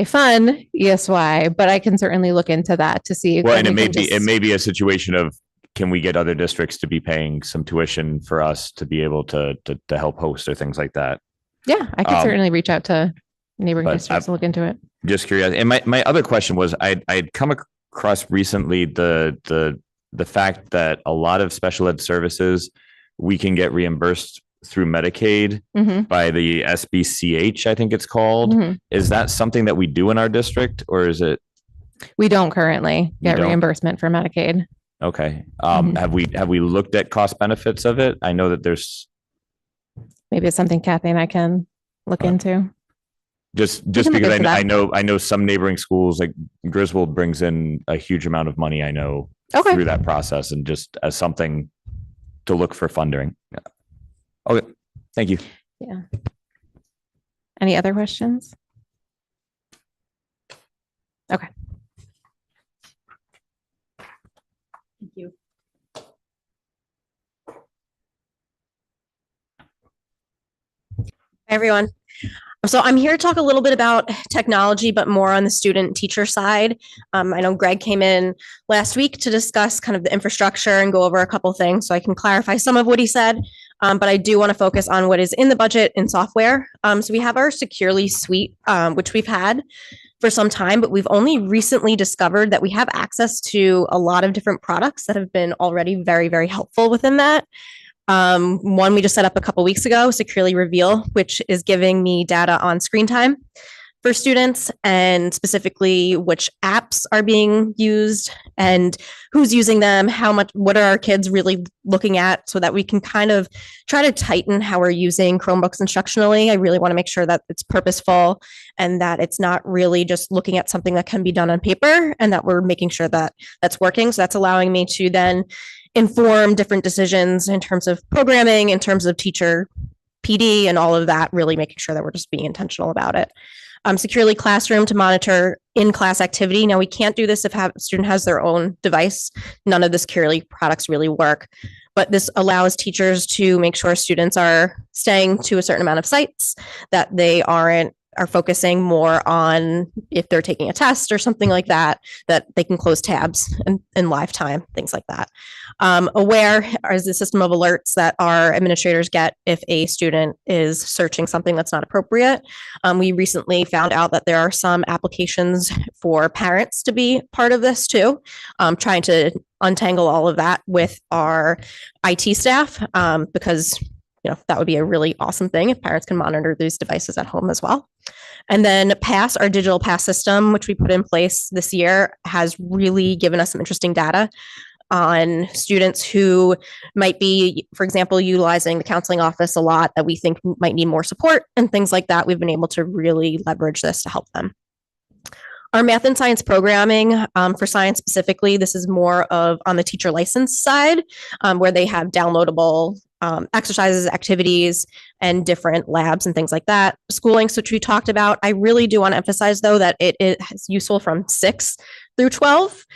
fun ESY, but I can certainly look into that to see. Well, and it may be a situation of, can we get other districts to be paying some tuition for us to be able to help host or things like that? Yeah, I could certainly reach out to neighboring districts to look into it. Just curious. And my other question was, I'd come across recently the fact that a lot of special ed services we can get reimbursed through Medicaid by the SBCH, I think it's called. Is that something that we do in our district, or is it? We don't currently get reimbursement for Medicaid. Okay. Have we looked at cost benefits of it? I know that there's. Maybe it's something Kathy and I can look into. Just because I know some neighboring schools like Griswold brings in a huge amount of money. I know through that process, and just as something to look for funding. Yeah. Okay. Thank you. Yeah. Any other questions? Okay. Thank you. Hi, everyone. So I'm here to talk a little bit about technology, but more on the student teacher side. I know Greg came in last week to discuss kind of the infrastructure and go over a couple things, so I can clarify some of what he said. But I do want to focus on what is in the budget in software. So we have our Securely suite, which we've had for some time, but we've only recently discovered that we have access to a lot of different products that have been already very, very helpful within that. One we just set up a couple weeks ago, Securely Reveal, which is giving me data on screen time for students, and specifically which apps are being used and who's using them, what are our kids really looking at, so that we can kind of try to tighten how we're using Chromebooks instructionally. I really want to make sure that it's purposeful and that it's not really just looking at something that can be done on paper, and that we're making sure that that's working. So that's allowing me to then inform different decisions in terms of programming, in terms of teacher PD and all of that, really making sure that we're just being intentional about it. Securely Classroom to monitor in-class activity. Now, we can't do this if a student has their own device. None of the Securely products really work, but this allows teachers to make sure students are staying to a certain amount of sites, that they are focusing more on if they're taking a test or something like that, that they can close tabs in live time, things like that. Aware is the system of alerts that our administrators get if a student is searching something that's not appropriate. We recently found out that there are some applications for parents to be part of this too, trying to untangle all of that with our IT staff, because that would be a really awesome thing if parents can monitor these devices at home as well. And then PASS, our digital pass system, which we put in place this year, has really given us some interesting data on students who might be, for example, utilizing the counseling office a lot, that we think might need more support and things like that. We've been able to really leverage this to help them. Our math and science programming, for science specifically, this is more of on the teacher license side, where they have downloadable exercises, activities, and different labs and things like that. Schooling, which we talked about. I really do want to emphasize, though, that it is useful from 6 through 12.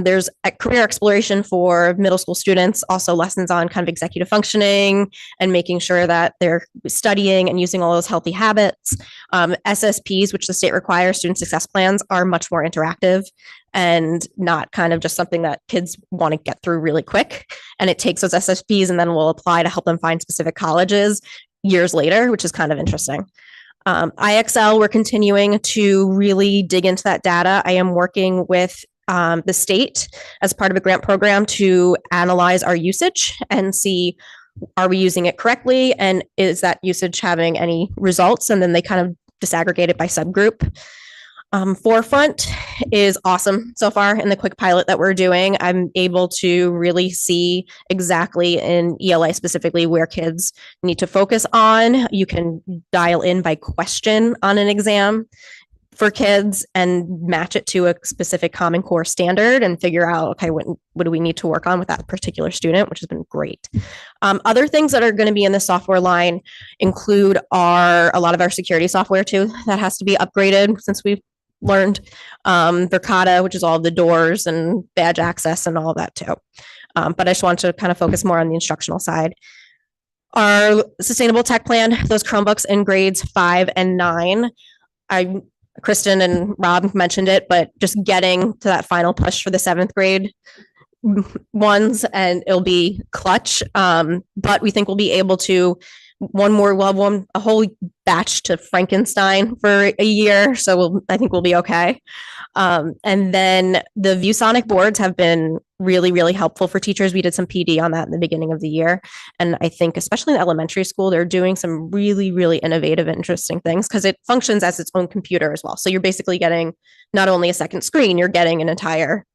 There's a career exploration for middle school students, also lessons on kind of executive functioning and making sure that they're studying and using all those healthy habits. SSPs, which the state requires, student success plans, are much more interactive and not kind of just something that kids want to get through really quick. And it takes those SSPs and then will apply to help them find specific colleges years later, which is kind of interesting. IXL, we're continuing to really dig into that data. I am working with the state as part of a grant program to analyze our usage and see, are we using it correctly? And is that usage having any results? And then they kind of disaggregate it by subgroup. Forefront is awesome so far in the quick pilot that we're doing. I'm able to really see exactly in ELA specifically where kids need to focus on. You can dial in by question on an exam for kids and match it to a specific Common Core standard and figure out, okay, what do we need to work on with that particular student, which has been great. Other things that are going to be in the software line include a lot of our security software too, that has to be upgraded since we've learned Verkada, which is all the doors and badge access and all of that too. But I just want to kind of focus more on the instructional side. Our sustainable tech plan, those Chromebooks in grades 5 and 9. Kristen and Rob mentioned it, but just getting to that final push for the 7th grade ones, and it'll be clutch. But we think we'll be able to we'll have a whole batch to Frankenstein for a year. So I think we'll be okay. And then the ViewSonic boards have been really, really helpful for teachers. We did some PD on that in the beginning of the year. And I think especially in elementary school, they're doing some really, really innovative, interesting things because it functions as its own computer as well. So you're basically getting not only a second screen, you're getting an entire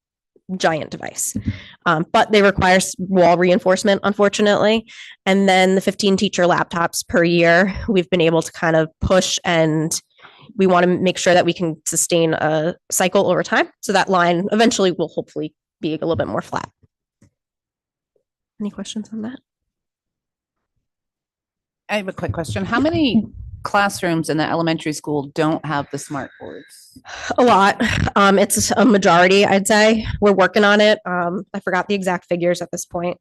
giant device. But they require wall reinforcement, unfortunately. And then the 15 teacher laptops per year, we've been able to kind of push, and we want to make sure that we can sustain a cycle over time. So that line eventually will hopefully be a little bit more flat. Any questions on that? I have a quick question. How many classrooms in the elementary school don't have the smart boards? A lot. It's a majority, I'd say. We're working on it. I forgot the exact figures at this point.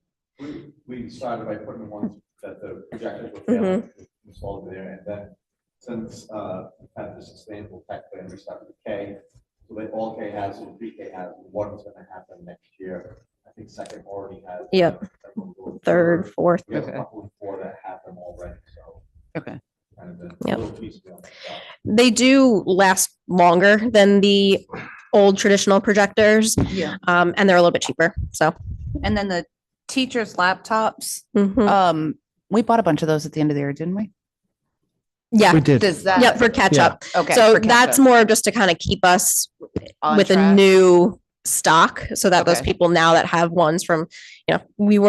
We started by putting the ones that the projectors were failing installed there, and then since we've had the sustainable tech plan, we started with K. So that all K has and pre-K has, one's going to happen next year. I think second already has. Yep. Third, fourth. We have a couple of 4 that have them already. So okay. Kind of a Yep. little piecemeal stuff. They do last longer than the old traditional projectors. Yeah. And they're a little bit cheaper. So. And then the teachers' laptops. Mhm. We bought a bunch of those at the end of the year, didn't we? Yeah. We did. Does that? Yeah, for catch Yeah. up. Okay. So for catch that's up. more just to kind of keep us On with a track. new stock so that those Okay. people now that have ones from, we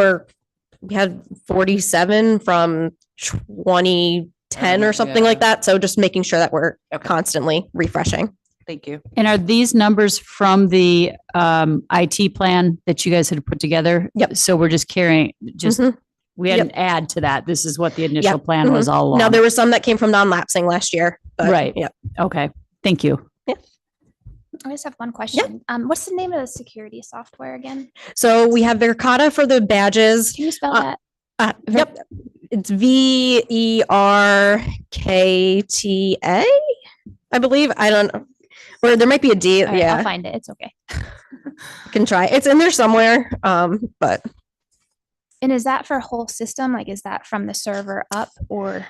had 47 from 2010 or something like that. So just making sure that we're Okay. constantly refreshing. Thank you. And are these numbers from the IT plan that you guys had put together? Yep. So we're just carrying, Mhm. we had an add to that. This is what the initial Yep. plan was all along. Now, there was some that came from non-lapsing last year. But Right. Yeah. Okay. Thank you. I just have one question. What's the name of the security software again? So we have Verkada for the badges. Can you spell Uh, that? Yep. It's VERKTA, I believe. I don't know. Or there might be a D. All right, Yeah, I'll find it. It's okay. I can try. It's in there somewhere. But And is that for whole system? Like, is that from the server up or?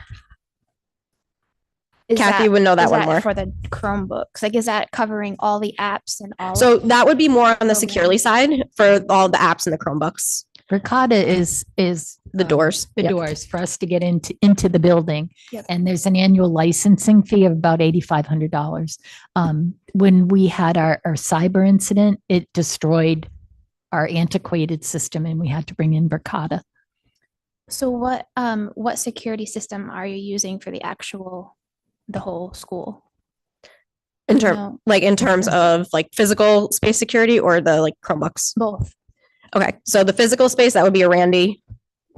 Is Kathy would know that is one more. For the Chromebooks, like, is that covering all the apps and all? So of that would be more on the Okay. securely side for all the apps and the Chromebooks, Verkada is the doors. the Yep. doors for us to get into the building. Yep. And there's an annual licensing fee of about $8,500. When we had our cyber incident, it destroyed our antiquated system and we had to bring in Verkada. So what security system are you using for the whole school? In No. terms of like physical space security or the like Chromebooks. Both. Okay, so the physical space, that would be a Randy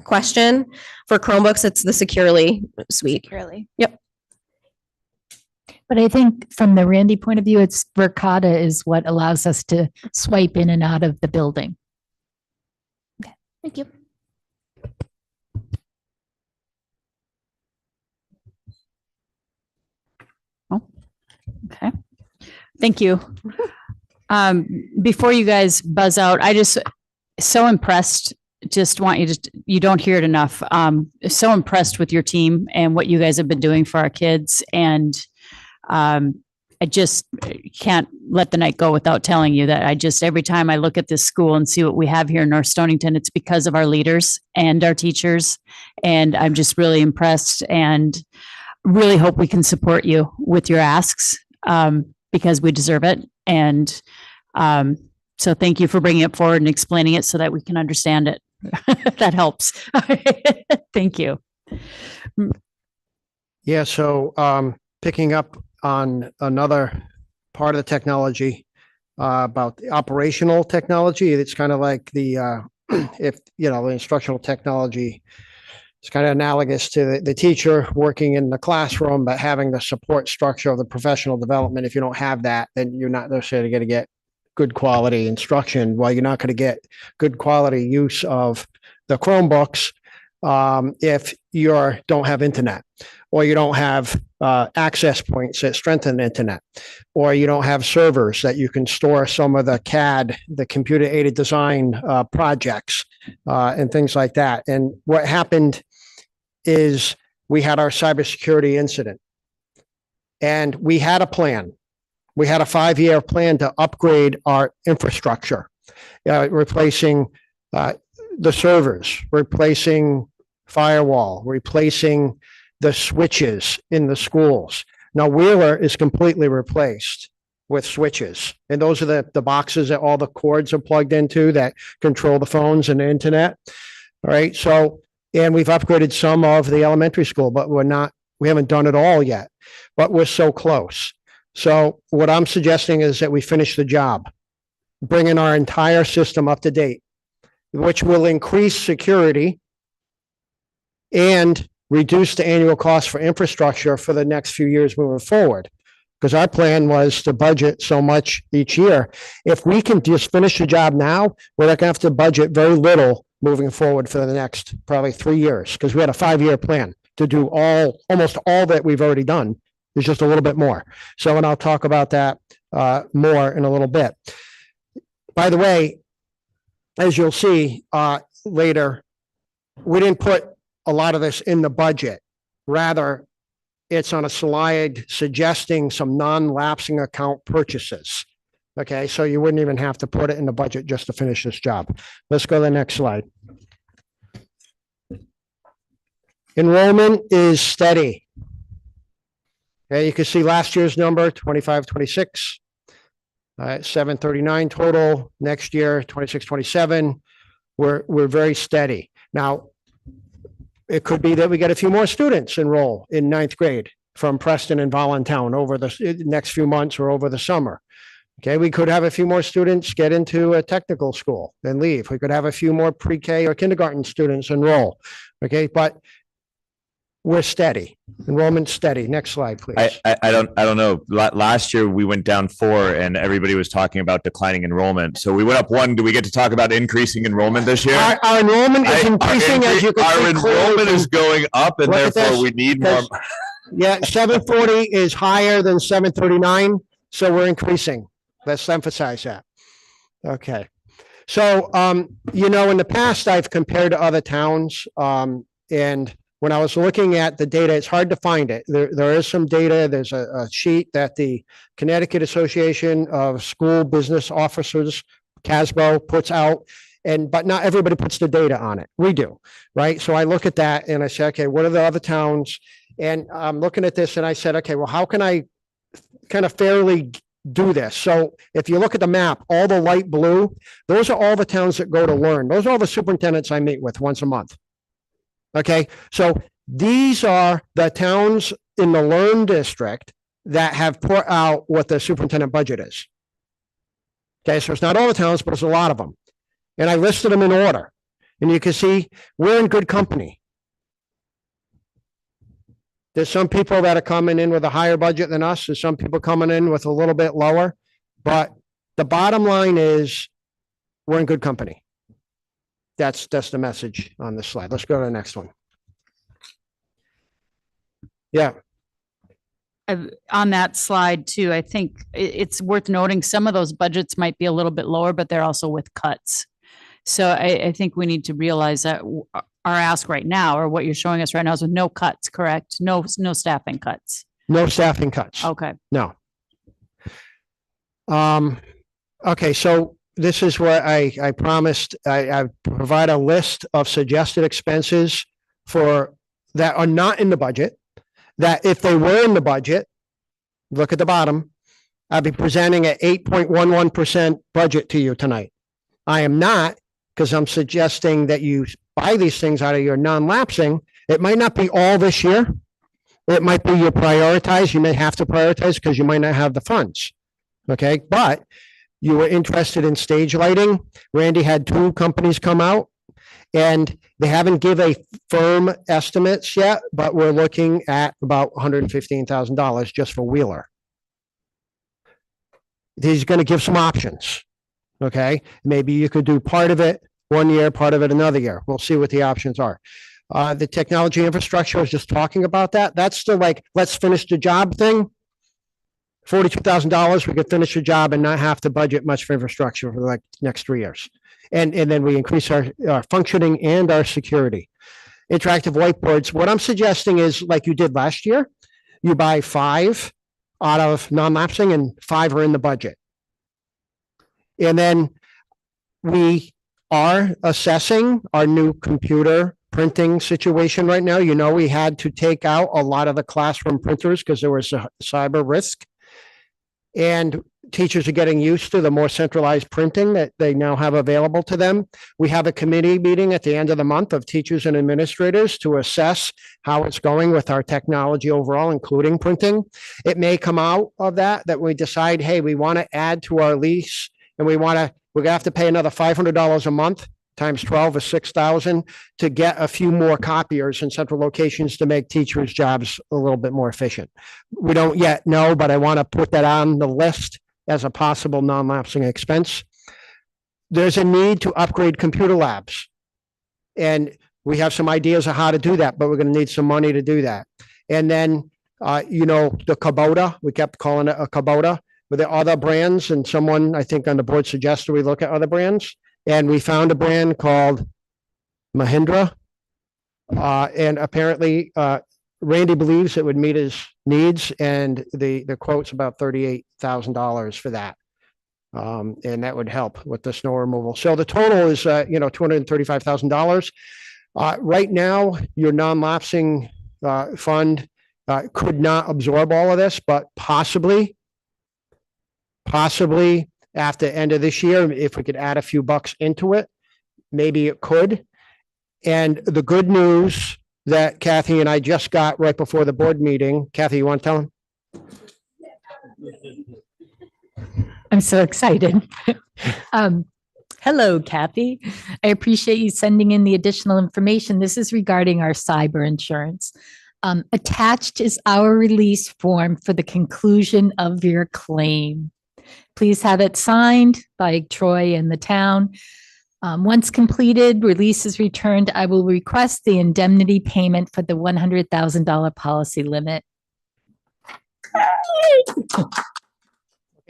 question. For Chromebooks, it's the securely suite. Securely. But I think from the Randy point of view, it's Verkada is what allows us to swipe in and out of the building. Thank you. Okay. Thank you. Before you guys buzz out, I just so impressed. Just want you to, you don't hear it enough. So impressed with your team and what you guys have been doing for our kids. And I just can't let the night go without telling you that every time I look at this school and see what we have here in North Stonington, it's because of our leaders and our teachers. And I'm just really impressed and really hope we can support you with your asks because we deserve it. And so thank you for bringing it forward and explaining it so that we can understand it. That helps. Thank you. Yeah, so picking up on another part of the technology about the operational technology, it's kind of like the the instructional technology. It's kind of analogous to the teacher working in the classroom, but having the support structure of the professional development. If you don't have that, then you're not necessarily going to get good quality instruction. Well, you're not going to get good quality use of the Chromebooks if you don't have internet, or you don't have access points that strengthen the internet, or you don't have servers that you can store some of the CAD, the computer aided design projects and things like that. And what happened is we had our cybersecurity incident and we had a plan. We had a 5-year plan to upgrade our infrastructure, replacing the servers, replacing firewall, replacing the switches in the schools. Now Wheeler is completely replaced with switches. And those are the boxes that all the cords are plugged into that control the phones and the internet. All right. So, and we've upgraded some of the elementary school, but we haven't done it all yet, but we're so close. So what I'm suggesting is that we finish the job, bringing our entire system up to date, which will increase security and reduce the annual cost for infrastructure for the next few years moving forward. Because our plan was to budget so much each year. If we can just finish the job now, we're not going to have to budget very little moving forward for the next probably 3 years, because we had a 5-year plan to do almost all that we've already done. There's just a little bit more. So, and I'll talk about that more in a little bit. By the way, as you'll see later, we didn't put a lot of this in the budget. Rather, it's on a slide suggesting some non-lapsing account purchases. Okay, so you wouldn't even have to put it in the budget just to finish this job. Let's go to the next slide. Enrollment is steady. Okay, you can see last year's number, 25, 26. 739 total. Next year, 26, 27. We're very steady. Now, it could be that we get a few more students enroll in 9th grade from Preston and Voluntown over the next few months or over the summer. Okay, we could have a few more students get into a technical school and leave. We could have a few more pre-K or kindergarten students enroll. Okay, but we're steady. Enrollment steady. Next slide, please. I don't know. Last year we went down 4 and everybody was talking about declining enrollment. So we went up 1. Do we get to talk about increasing enrollment this year? Our enrollment is increasing, as you can see. Our enrollment is going up, and Look at therefore this. we need more. Yeah, 740 is higher than 739, so we're increasing. Let's emphasize that. Okay. So, in the past, I've compared to other towns, and when I was looking at the data, it's hard to find it. There is some data. There's a sheet that the Connecticut Association of School Business Officers, CASBO, puts out, but not everybody puts the data on it. We do, right? So I look at that and I say, okay, what are the other towns? And I'm looking at this and I said, okay, well, how can I kind of fairly do this? So if you look at the map, all the light blue, those are all the towns that go to Learn. Those are all the superintendents I meet with once a month. Okay, so these are the towns in the Learn district that have put out what the superintendent budget is. Okay, so it's not all the towns, but it's a lot of them. And I listed them in order. And you can see we're in good company. There's some people that are coming in with a higher budget than us. There's some people coming in with a little bit lower. But the bottom line is we're in good company. That's the message on this slide. Let's go to the next one. Yeah. On that slide too, I think it's worth noting some of those budgets might be a little bit lower, but they're also with cuts. So I think we need to realize that our ask right now, or what you're showing us right now, is with no cuts, correct? No staffing cuts. No staffing cuts. Okay. No. Okay, so this is what I promised. I provide a list of suggested expenses for that are not in the budget, that if they were in the budget, look at the bottom, I'd be presenting an 8.11% budget to you tonight. I am not, because I'm suggesting that you buy these things out of your non-lapsing. It might not be all this year. It might be you prioritize. You may have to prioritize because you might not have the funds. Okay, but you were interested in stage lighting. Randy had 2 companies come out and they haven't give a firm estimates yet, but we're looking at about $115,000 just for Wheeler. He's going to give some options. Okay, maybe you could do part of it one year, part of it another year. We'll see what the options are. The technology infrastructure, I was just talking about that. That's the let's finish the job thing. $42,000, we could finish the job and not have to budget much for infrastructure for the next 3 years. And then we increase our functioning and our security. Interactive whiteboards. What I'm suggesting is like you did last year, you buy 5 out of non-lapsing and 5 are in the budget. And then we are assessing our new computer printing situation right now. We had to take out a lot of the classroom printers because there was a cyber risk. And teachers are getting used to the more centralized printing that they now have available to them. We have a committee meeting at the end of the month of teachers and administrators to assess how it's going with our technology overall, including printing. It may come out of that we decide, hey, we want to add to our lease and we're going to have to pay another $500 a month times 12 is 6,000 to get a few more copiers in central locations to make teachers' jobs a little bit more efficient. We don't yet know, but I want to put that on the list as a possible non-lapsing expense. There's a need to upgrade computer labs. And we have some ideas of how to do that, but we're going to need some money to do that. And then, the Kubota, we kept calling it a Kubota. Were there other brands? And someone, I think on the board suggested we look at other brands. And we found a brand called Mahindra. And apparently, Randy believes it would meet his needs. And the quote's about $38,000 for that. And that would help with the snow removal. So the total is, $235,000. Right now, your non-lapsing fund could not absorb all of this, but possibly after the end of this year, if we could add a few bucks into it, maybe it could. And the good news that Kathy and I just got right before the board meeting, Kathy, you want to tell them? I'm so excited. Hello, Kathy. I appreciate you sending in the additional information. This is regarding our cyber insurance. Attached is our release form for the conclusion of your claim. Please have it signed by Troy and the town. Once completed, release is returned. I will request the indemnity payment for the $100,000 policy limit.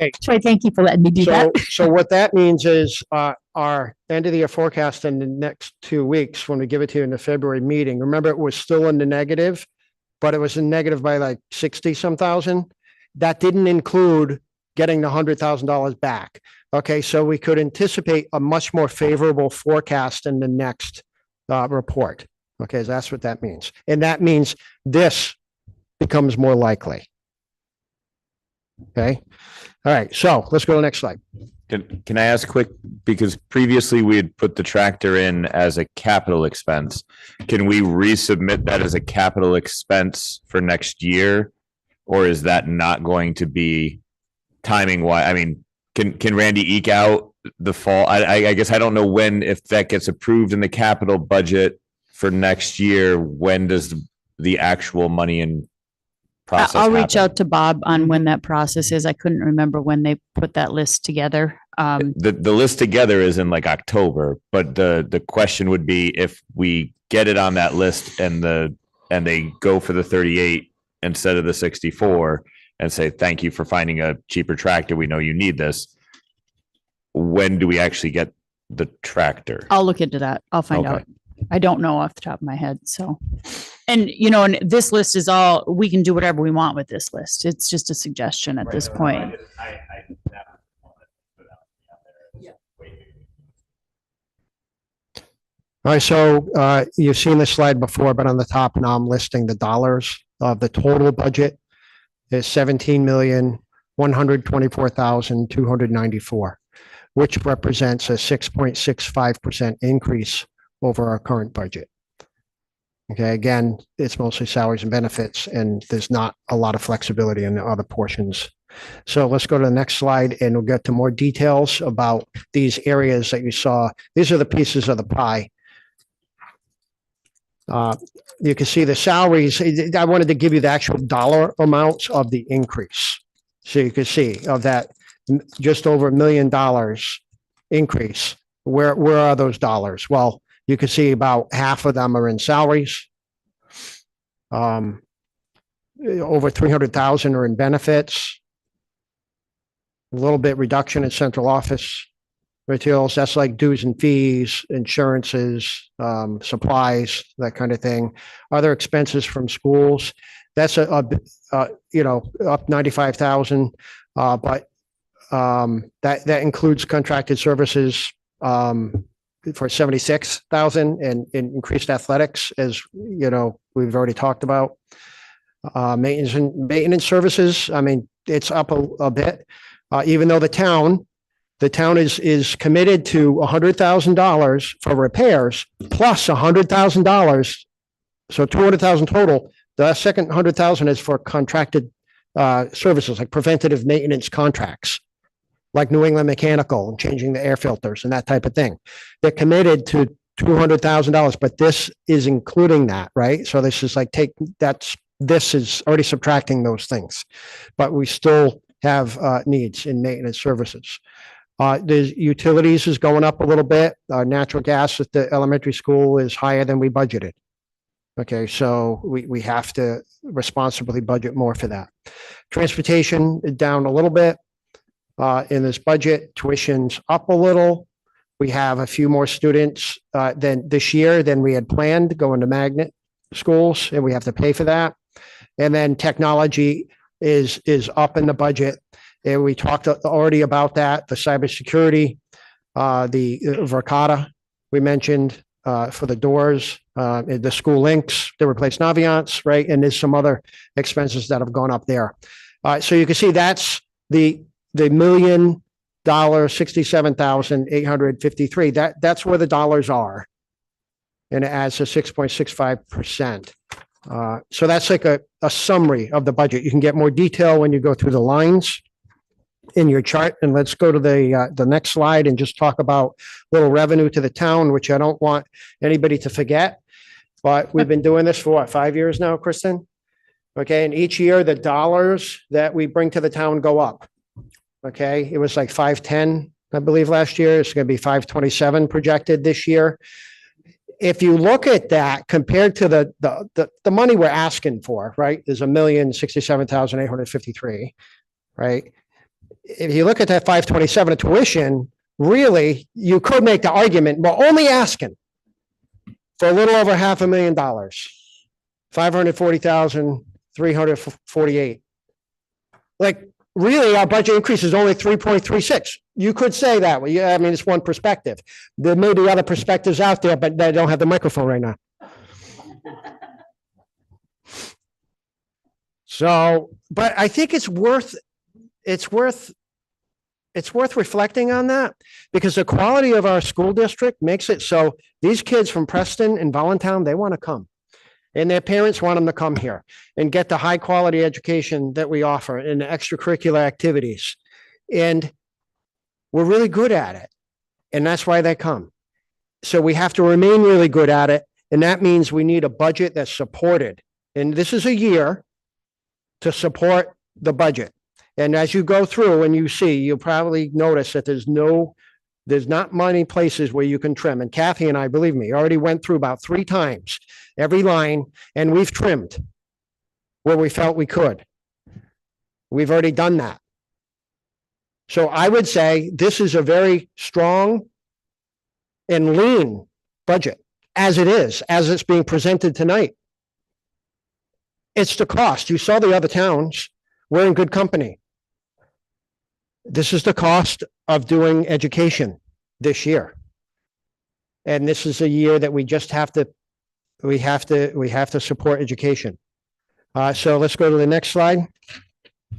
Okay. Troy, thank you for letting me do that. So what that means is our end of the year forecast in the next 2 weeks, when we give it to you in the February meeting, remember it was still in the negative, but it was in negative by like 60 some thousand. That didn't include getting the $100,000 back. Okay, so we could anticipate a much more favorable forecast in the next report. Okay, so that's what that means. And that means this becomes more likely. Okay. All right. So let's go to the next slide. Can I ask quick, because previously we had put the tractor in as a capital expense. Can we resubmit that as a capital expense for next year? Or is that not going to be timing wise? I mean, can Randy eke out the fall? I guess I don't know when, if that gets approved in the capital budget for next year, when does the actual money in process I'll reach happen? out to Bob on when that process is. I couldn't remember when they put that list together. The list together is in like October, but the question would be if we get it on that list and they go for the 38 instead of the 64 and say, thank you for finding a cheaper tractor. We know you need this. When do we actually get the tractor? I'll look into that. I'll find Okay. out. I don't know off the top of my head. So, and and this list is all, we can do whatever we want with this list. It's just a suggestion at this point. All right, so you've seen this slide before, but on the top now I'm listing the dollars of the total budget is 17,124,294, which represents a 6.65% increase over our current budget. Okay, again, it's mostly salaries and benefits, and there's not a lot of flexibility in the other portions. So let's go to the next slide and we'll get to more details about these areas that you saw. These are the pieces of the pie. You can see the salaries. I wanted to give you the actual dollar amounts of the increase. So you can see of that just over $1 million increase. Where are those dollars? Well, you can see about half of them are in salaries. Over 300,000 are in benefits. A little bit reduction in central office materials. That's like dues and fees, insurances, supplies, that kind of thing. Other expenses from schools. That's up 95,000. But that includes contracted services for 76,000 and increased athletics, as we've already talked about. Maintenance services. I mean, it's up a bit, even though the town is committed to $100,000 for repairs plus $100,000. So 200,000 total. The second 100,000 is for contracted services like preventative maintenance contracts, like New England Mechanical and changing the air filters and that type of thing. They're committed to $200,000, but this is including that, right? So this is like this is already subtracting those things, but we still have needs in maintenance services. The utilities is going up a little bit. Natural gas at the elementary school is higher than we budgeted. Okay, so we have to responsibly budget more for that. Transportation is down a little bit in this budget. Tuition's up a little. We have a few more students than this year than we had planned going to magnet schools, and we have to pay for that. And then technology is up in the budget. And we talked already about that, the cybersecurity, the Verkada we mentioned for the doors, the school links to replace Naviance, right? And there's some other expenses that have gone up there. So you can see that's the $1,067,853. That's where the dollars are. And it adds to 6.65%. So that's like a summary of the budget. You can get more detail when you go through the lines in your chart. And let's go to the next slide and just talk about little revenue to the town, which I don't want anybody to forget. But we've been doing this for what, 5 years now, Kristen? Okay, and each year the dollars that we bring to the town go up. Okay, it was like 510, I believe, last year. It's going to be 527 projected this year. If you look at that compared to the money we're asking for, right, is $1,067,853, right? If you look at that 527 of tuition, really, you could make the argument, we're only asking for a little over $500,000, 540,348. Like, really, our budget increase is only 3.36. You could say that way. I mean, it's one perspective. There may be other perspectives out there, but they don't have the microphone right now. So, but I think it's worth reflecting on that, because the quality of our school district makes it so these kids from Preston and Voluntown, they want to come. And their parents want them to come here and get the high quality education that we offer and the extracurricular activities. And we're really good at it. And that's why they come. So we have to remain really good at it. And that means we need a budget that's supported. And this is a year to support the budget. And as you go through and you see, you'll probably notice that there's not many places where you can trim. And Kathy and I, believe me, already went through about 3 times every line, and we've trimmed where we felt we could. We've already done that. So I would say this is a very strong and lean budget as it is, as it's being presented tonight. It's the cost. You saw the other towns. We're in good company. This is the cost of doing education this year. And this is a year that we just have to support education. So let's go to the next slide.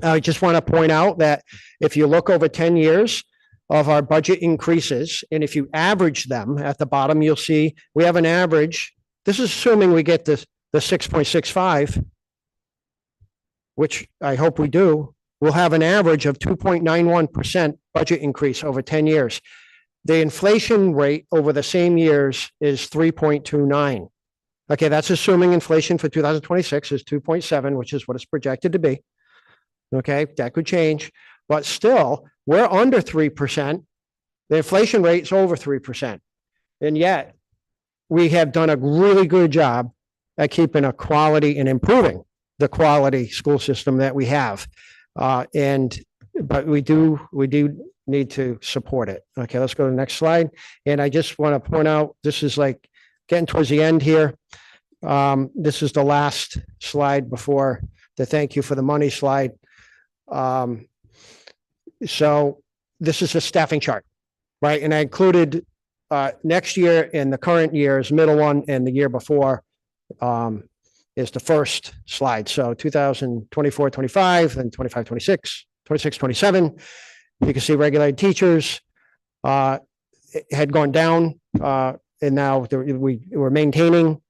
I just want to point out that if you look over 10 years of our budget increases, and if you average them at the bottom, you'll see we have an average. This is assuming we get the 6.65, which I hope we do. We'll have an average of 2.91% budget increase over 10 years. The inflation rate over the same years is 3.29. Okay, that's assuming inflation for 2026 is 2.7, which is what it's projected to be. Okay, that could change, but still, we're under 3%. The inflation rate is over 3%. And yet, we have done a really good job at keeping a quality and improving the quality school system that we have. But we do need to support it. Okay, let's go to the next slide. And I just want to point out, this is like getting towards the end here. This is the last slide before the thank you for the money slide. So this is a staffing chart, right? And I included next year and the current year's middle one, and the year before is the first slide. So 2024, 25, and 25, 26, 26, 27. You can see regulated teachers had gone down, and now we were maintaining.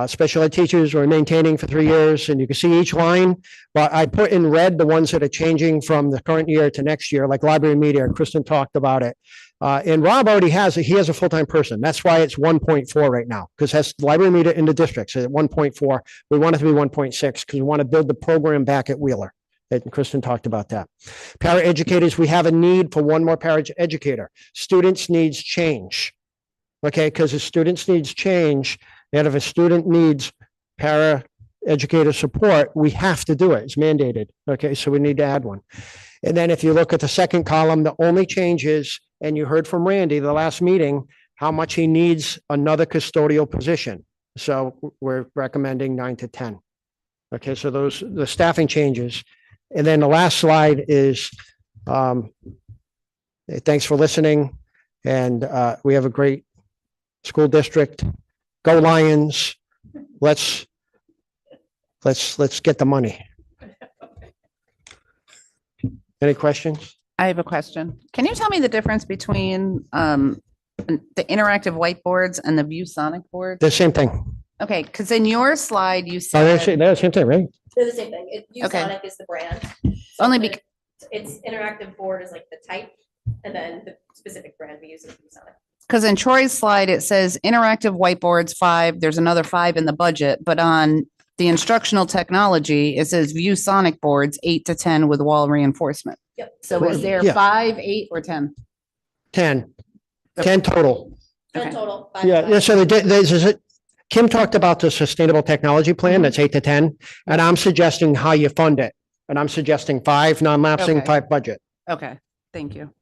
Special ed teachers we're maintaining for 3 years, and you can see each line, but I put in red the ones that are changing from the current year to next year, like library media. Kristen talked about it. And Rob already has a full-time person. That's why it's 1.4 right now, because that's library media in the districts at 1.4. We want it to be 1.6 because we want to build the program back at Wheeler. And Kristen talked about that. Paraeducators, we have a need for one more paraeducator. Students needs change. Okay, because if students needs change, and if a student needs paraeducator support, we have to do it. It's mandated. Okay, so we need to add one. And then if you look at the second column, the only change is, and you heard from Randy the last meeting, how much he needs another custodial position. So we're recommending 9 to 10. Okay, so those the staffing changes. And then the last slide is, thanks for listening. And we have a great school district. Go Lions. Let's get the money. Any questions? I have a question. Can you tell me the difference between the interactive whiteboards and the ViewSonic board? The same thing. Okay, because in your slide, you Oh, they're said. the same thing, right? They're the same thing. Okay. ViewSonic is the brand. Only because. It's interactive board is like the type, and then the specific brand we use is ViewSonic. Because in Troy's slide, it says interactive whiteboards 5, there's another 5 in the budget, but on the instructional technology, it says view sonic boards 8 to 10 with wall reinforcement. Yep. So is there Yeah. 5, 8, or 10? 10. 10 total. In total. five Yeah, to yeah, five. so Kim talked about the sustainable technology plan, that's 8 to 10, and I'm suggesting how you fund it. And I'm suggesting 5 non-lapsing, Okay. 5 budget. Okay, thank you.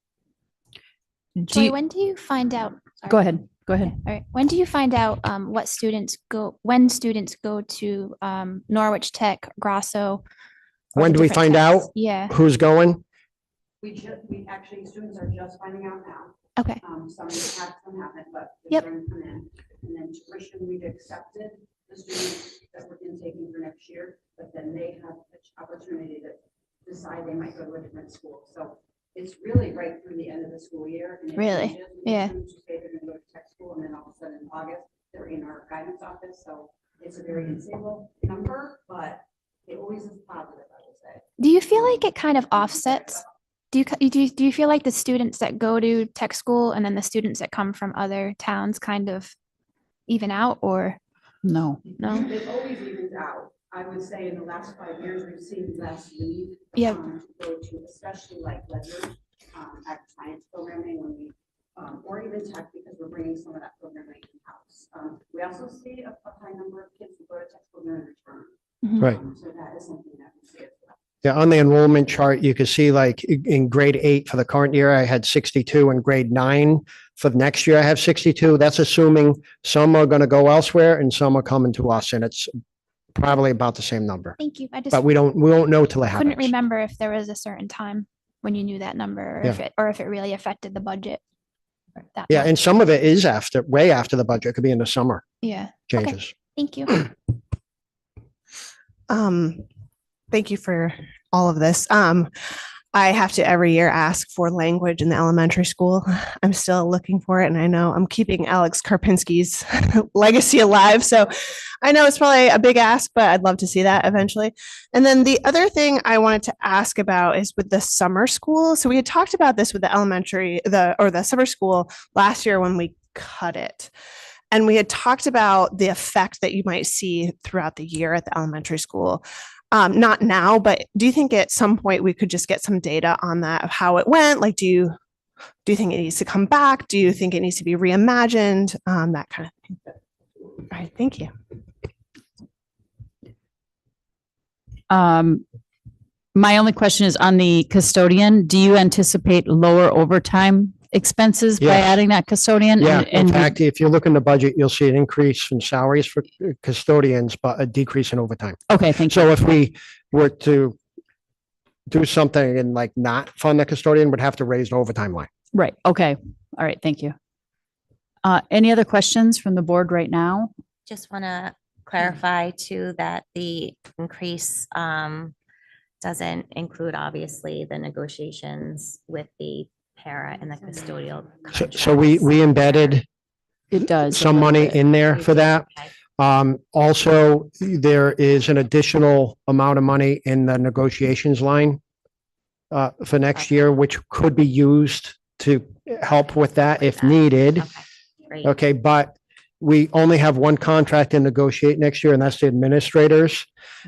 Do Joy, you- when do you find out? Go ahead, go ahead. All right. When do you find out when students go to Norwich Tech, Grasso? or When the do we different find out? techs? Yeah. Who's going? We actually, students are just finding out now. Okay. Some have, some haven't, but Yep. they're gonna come in. And then tuition, we've accepted the students that we're intaking for next year, but then they have the opportunity to decide they might go to a different school. So it's really right through the end of the school year. And it Really? changes. We Yeah. have students who say they're gonna go to tech school, and then all of a sudden in August, they're in our guidance office. So it's a very unstable number, but it always is positive, I would say. Do you feel like it kind of offsets? Do you feel like the students that go to tech school and then the students that come from other towns kind of even out, or No. no? It always evens out. I would say in the last 5 years, we've seen less leave. Yep. To go to, especially like Ledyard, ag science programming when we, or even tech, because we're bringing some of that programming in-house. We also see a high number of kids who go to tech school during return. Mhm. Right. So that is something that we see as well. Yeah, on the enrollment chart, you can see like in grade 8 for the current year, I had 62. In grade 9 for the next year, I have 62. That's assuming some are going to go elsewhere and some are coming to us, and it's probably about the same number. Thank you. I just But we won't know till it couldn't happens. remember if there was a certain time when you knew that number, or if it really affected the budget. That Yeah, much. and some of it is way after the budget. It could be in the summer Yeah. Okay. changes. Thank you. Thank you for all of this. I have to every year ask for language in the elementary school. I'm still looking for it, and I know I'm keeping Alex Karpinski's legacy alive. So I know it's probably a big ask, but I'd love to see that eventually. And then the other thing I wanted to ask about is with the summer school. So we had talked about this with the the summer school last year when we cut it. And we had talked about the effect that you might see throughout the year at the elementary school. Not now, but do you think at some point we could just get some data on that of how it went? Like, do you think it needs to come back? Do you think it needs to be reimagined? That kind of thing. All right, thank you. My only question is on the custodian. Do you anticipate lower overtime expenses by Yes. adding that custodian? Yeah, And- in and fact, if you look in the budget, you'll see an increase in salaries for custodians, but a decrease in overtime. Okay, thank you. So if we were to do something and like not fund the custodian, would have to raise the overtime line. Right, okay. All right, thank you. Any other questions from the board right now? Just want to clarify too that the increase doesn't include obviously the negotiations with the para and the custodial. So we embedded It does. a some little money bit. in there for that. Also, there is an additional amount of money in the negotiations line for next year, which could be used to help with that if needed. Okay, great. Okay, but we only have one contract to negotiate next year, and that's the administrators.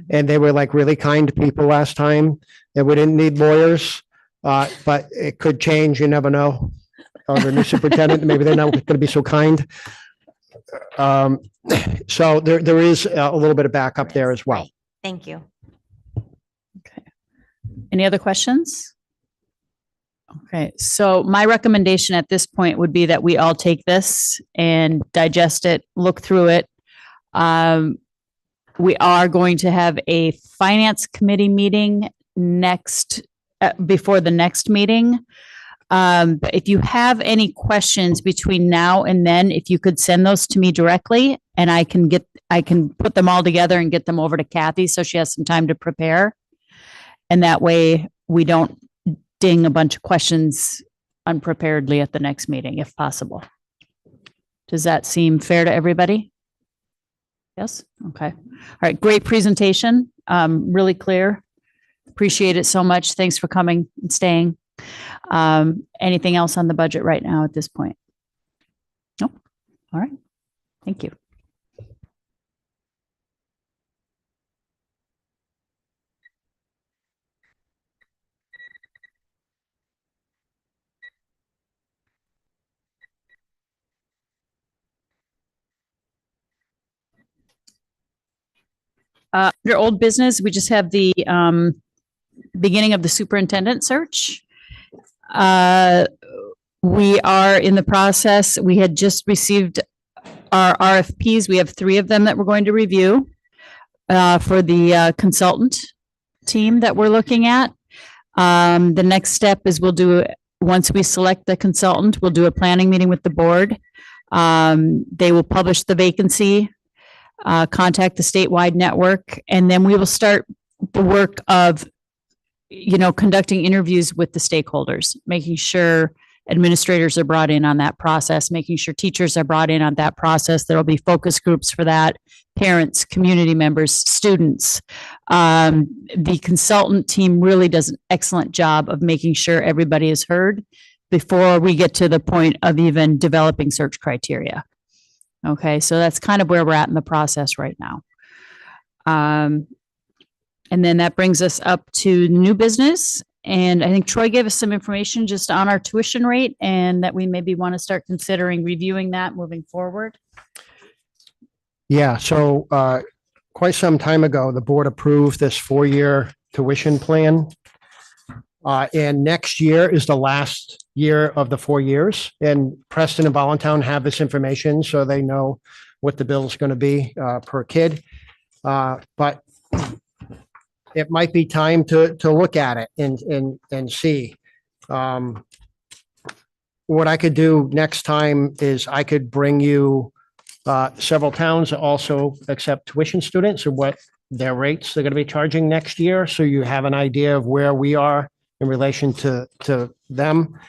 And they were like really kind people last time, and we didn't need lawyers. But it could change, you never know. Or the new superintendent, maybe they're not going to be so kind. So there is a little bit of backup there as well. Thank you. Any other questions? Okay, so my recommendation at this point would be that we all take this and digest it, look through it. We are going to have a finance committee meeting before the next meeting. But if you have any questions between now and then, if you could send those to me directly, and I can put them all together and get them over to Kathy so she has some time to prepare. And that way we don't ding a bunch of questions unpreparedly at the next meeting, if possible. Does that seem fair to everybody? Yes? Okay. All right. Great presentation. Really clear. Appreciate it so much. Thanks for coming and staying. Anything else on the budget right now at this point? All right. Thank you. Under old business, we just have the beginning of the superintendent search. We are in the process. We had just received our RFPs. We have 3 of them that we're going to review for the consultant team that we're looking at. The next step is once we select the consultant, we'll do a planning meeting with the board. They will publish the vacancy, contact the statewide network, and then we will start the work of, conducting interviews with the stakeholders, making sure administrators are brought in on that process, making sure teachers are brought in on that process. There'll be focus groups for that, parents, community members, students. The consultant team really does an excellent job of making sure everybody is heard before we get to the point of even developing search criteria. Okay, so that's kind of where we're at in the process right now. And then that brings us up to new business. And I think Troy gave us some information just on our tuition rate and that we maybe want to start considering reviewing that moving forward. Yeah, so quite some time ago, the board approved this 4-year tuition plan. And next year is the last year of the 4 years. And Preston and Volantown have this information, so they know what the bill is going to be per kid. But it might be time to look at it and see. What I could do next time is I could bring you several towns that also accept tuition students and what their rates they're going to be charging next year. So you have an idea of where we are in relation to them.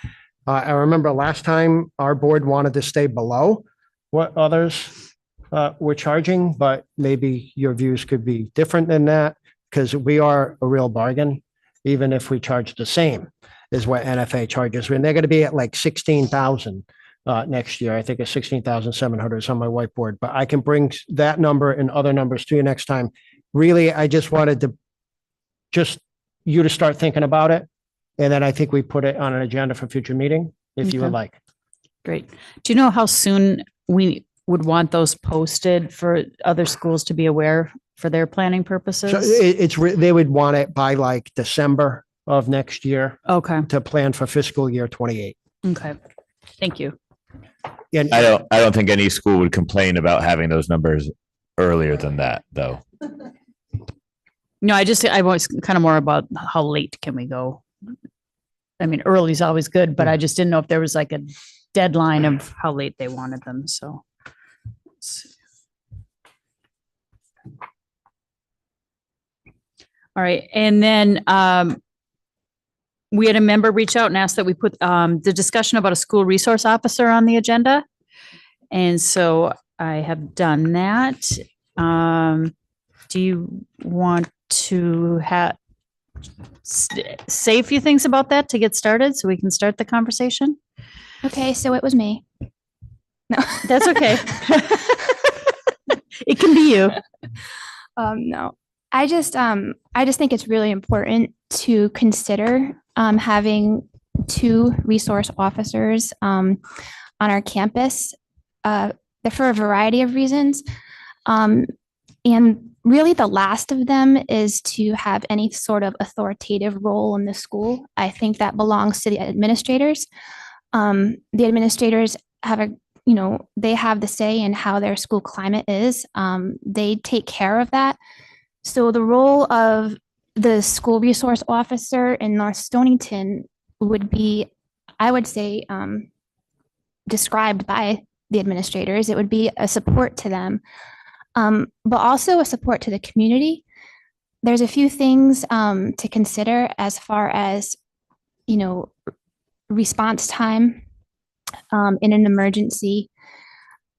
I remember last time our board wanted to stay below what others were charging, but maybe your views could be different than that because we are a real bargain, even if we charge the same as what NFA charges. And they're going to be at like 16,000 next year. I think it's 16,700 is on my whiteboard, but I can bring that number and other numbers to you next time. Really, I just wanted you to start thinking about it. And then I think we put it on an agenda for future meeting, if you would like. Great. Do you know how soon we would want those posted for other schools to be aware for their planning purposes? So they would want it by like December of next year. Okay. To plan for fiscal year 28. Okay. Thank you. And I don't think any school would complain about having those numbers earlier than that, though. No, I was kind of more about how late can we go? I mean, early is always good, but I just didn't know if there was like a deadline of how late they wanted them, so. All right, and then we had a member reach out and ask that we put the discussion about a school resource officer on the agenda. And so I have done that. Do you want to say a few things about that to get started so we can start the conversation? Okay, so it was me. No, that's okay. It can be you. No, I just think it's really important to consider having 2 resource officers on our campus for a variety of reasons. And really the last of them is to have any sort of authoritative role in the school. I think that belongs to the administrators. The administrators have they have the say in how their school climate is. They take care of that. So the role of the school resource officer in North Stonington would be, I would say, described by the administrators. It would be a support to them, but also a support to the community. There's a few things to consider as far as, response time in an emergency.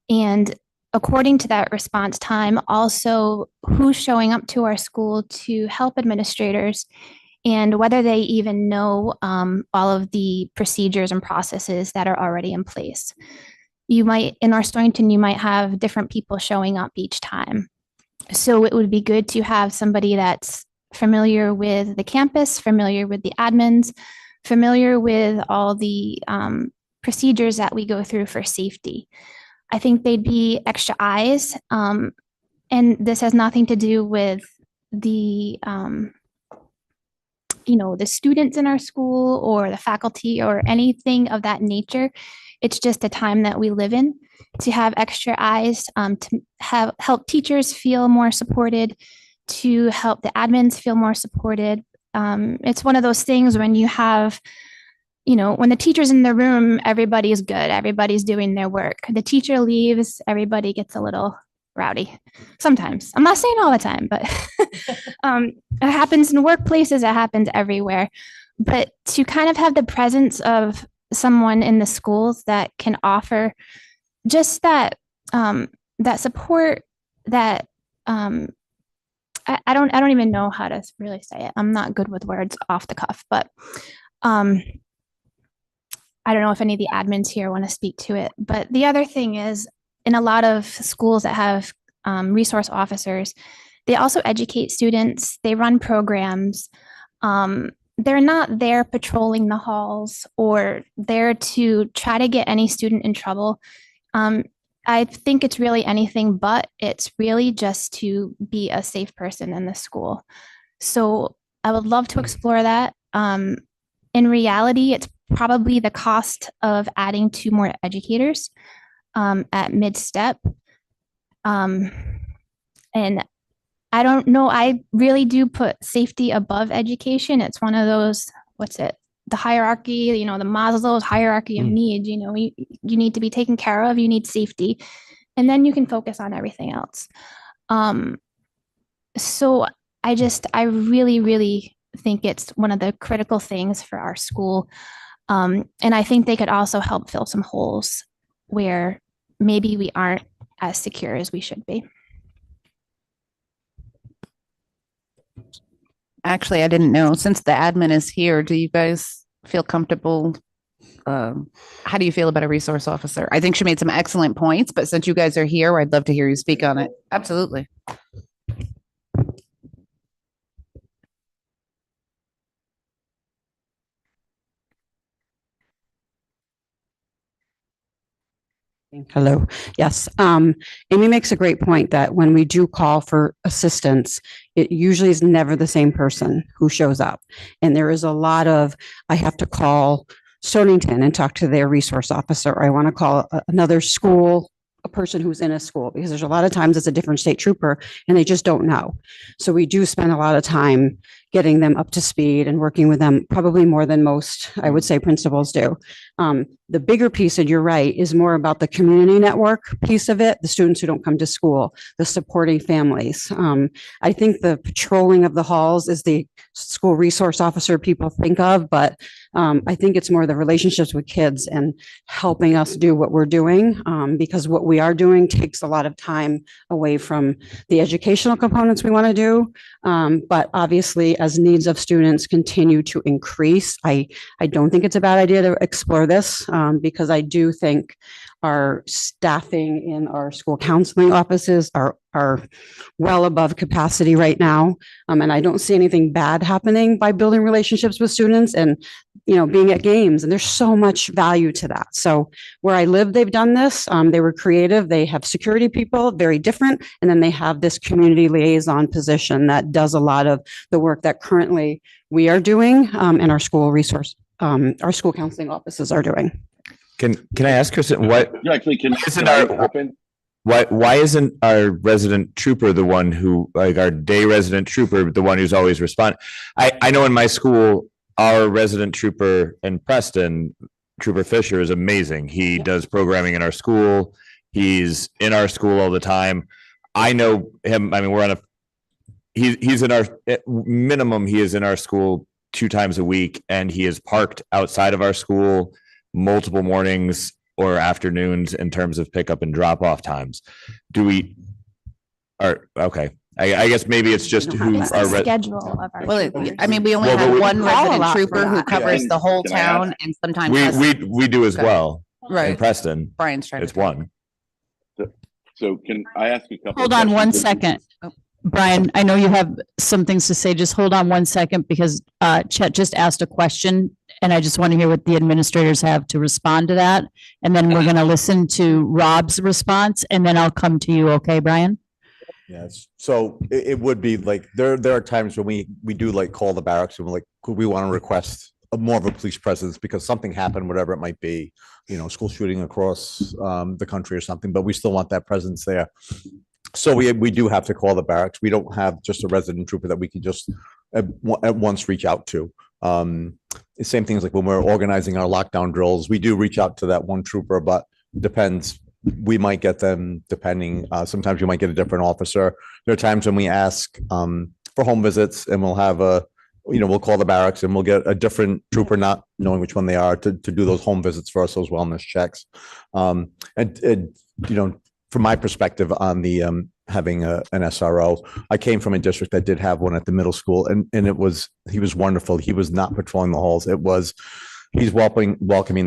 And according to that response time, also who's showing up to our school to help administrators and whether they even know all of the procedures and processes that are already in place. you might, in North Stonington, you might have different people showing up each time. So it would be good to have somebody that's familiar with the campus, familiar with the admins, familiar with all the procedures that we go through for safety. I think they'd be extra eyes. And this has nothing to do with the, the students in our school or the faculty or anything of that nature. It's just a time that we live in, to have extra eyes, to help teachers feel more supported, to help the admins feel more supported. It's one of those things when you have, when the teacher's in the room, everybody's good. Everybody's doing their work. The teacher leaves, everybody gets a little rowdy sometimes. I'm not saying all the time, but it happens in workplaces. It happens everywhere. But to kind of have the presence of someone in the schools that can offer just that that support, that I don't even know how to really say it. I'm not good with words off the cuff, but I don't know if any of the admins here want to speak to it. But the other thing is, in a lot of schools that have resource officers, they also educate students. They run programs. They're not there patrolling the halls or there to try to get any student in trouble. I think it's really anything but. It's really just to be a safe person in the school. So I would love to explore that. In reality, it's probably the cost of adding 2 more educators at mid-step. And I don't know, I really do put safety above education. It's one of those, the hierarchy, the Maslow's hierarchy of needs. You need to be taken care of, you need safety, and then you can focus on everything else. So I really, really think it's one of the critical things for our school. And I think they could also help fill some holes where maybe we aren't as secure as we should be. Actually, I didn't know. Since the admin is here, do you guys feel comfortable? How do you feel about a resource officer? I think she made some excellent points, but since you guys are here, I'd love to hear you speak on it. Absolutely. Hello. Yes. Amy makes a great point that when we do call for assistance, it usually is never the same person who shows up. And there is a lot of, I have to call Stonington and talk to their resource officer, or I want to call another school, a person who's in a school, because there's a lot of times it's a different state trooper and they just don't know. So we do spend a lot of time getting them up to speed and working with them, probably more than most, I would say, principals do. The bigger piece, and you're right, is more about the community network piece of it, the students who don't come to school, the supporting families. I think the patrolling of the halls is the school resource officer people think of, but I think it's more the relationships with kids and helping us do what we're doing, because what we are doing takes a lot of time away from the educational components we want to do. But obviously, as needs of students continue to increase, I don't think it's a bad idea to explore this, because I do think our staffing in our school counseling offices are well above capacity right now. And I don't see anything bad happening by building relationships with students and, being at games. And there's so much value to that. So where I live, they've done this. They were creative. They have security people, very different. And then they have this community liaison position that does a lot of the work that currently we are doing, and our school counseling offices are doing. Can I ask Kristen, why isn't our resident trooper the one who, like our day resident trooper, the one who's always responding? I know in my school, our resident trooper in Preston, Trooper Fisher, is amazing. He does programming in our school. He's in our school all the time. I know him. I mean, he's in our, at minimum, he is in our school 2 times a week, and he is parked outside of our school multiple mornings or afternoons in terms of pickup and drop off times. Okay. I guess maybe it's just who It's our the schedule of our. Well, troopers. I mean, we only Well, but have we one call a resident lot for trooper who that. covers the whole Can I ask? town and sometimes. us. we do as Okay. well. In Preston, Brian's trying to. it's one. So can I ask a couple? Hold of on one questions? second. Brian, I know you have some things to say. Just hold on one second because Chet just asked a question and I just want to hear what the administrators have to respond to that. And then we're going to listen to Rob's response and then I'll come to you. Okay, Brian? Yes. So it would be like, there are times when we do like call the barracks and we're like, could we want to request more of a police presence because something happened, whatever it might be, school shooting across the country or something, but we still want that presence there. So we do have to call the barracks. We don't have just a resident trooper that we can just at once reach out to. The same things like when we're organizing our lockdown drills, we do reach out to that one trooper, but depends. We might get them depending. Sometimes we might get a different officer. There are times when we ask for home visits and we'll have we'll call the barracks and we'll get a different trooper, not knowing which one they are, to do those home visits for us, those wellness checks. From my perspective on the having an SRO, I came from a district that did have one at the middle school, and he was wonderful. He was not patrolling the halls. He's welcoming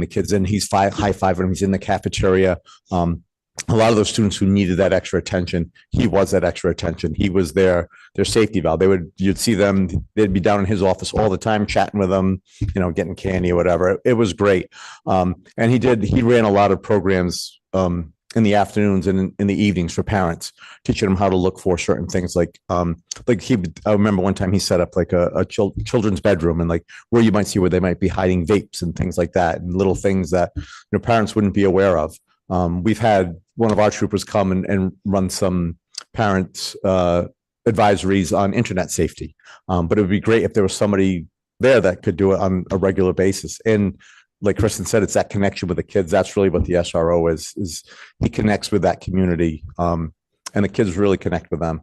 the kids in. He's high-fiving them. He's in the cafeteria. A lot of those students who needed that extra attention, he was that extra attention. He was their safety valve. You'd see them, they'd be down in his office all the time, chatting with them, getting candy or whatever. It was great. And he ran a lot of programs in the afternoons and in the evenings for parents, teaching them how to look for certain things. I remember one time he set up like a children's bedroom and like where you might see where they might be hiding vapes and things like that, and little things that parents wouldn't be aware of. We've had one of our troopers come and run some parents advisories on internet safety. But it would be great if there was somebody there that could do it on a regular basis. And like Kristen said, it's that connection with the kids. That's really what the SRO is he connects with that community. And the kids really connect with them.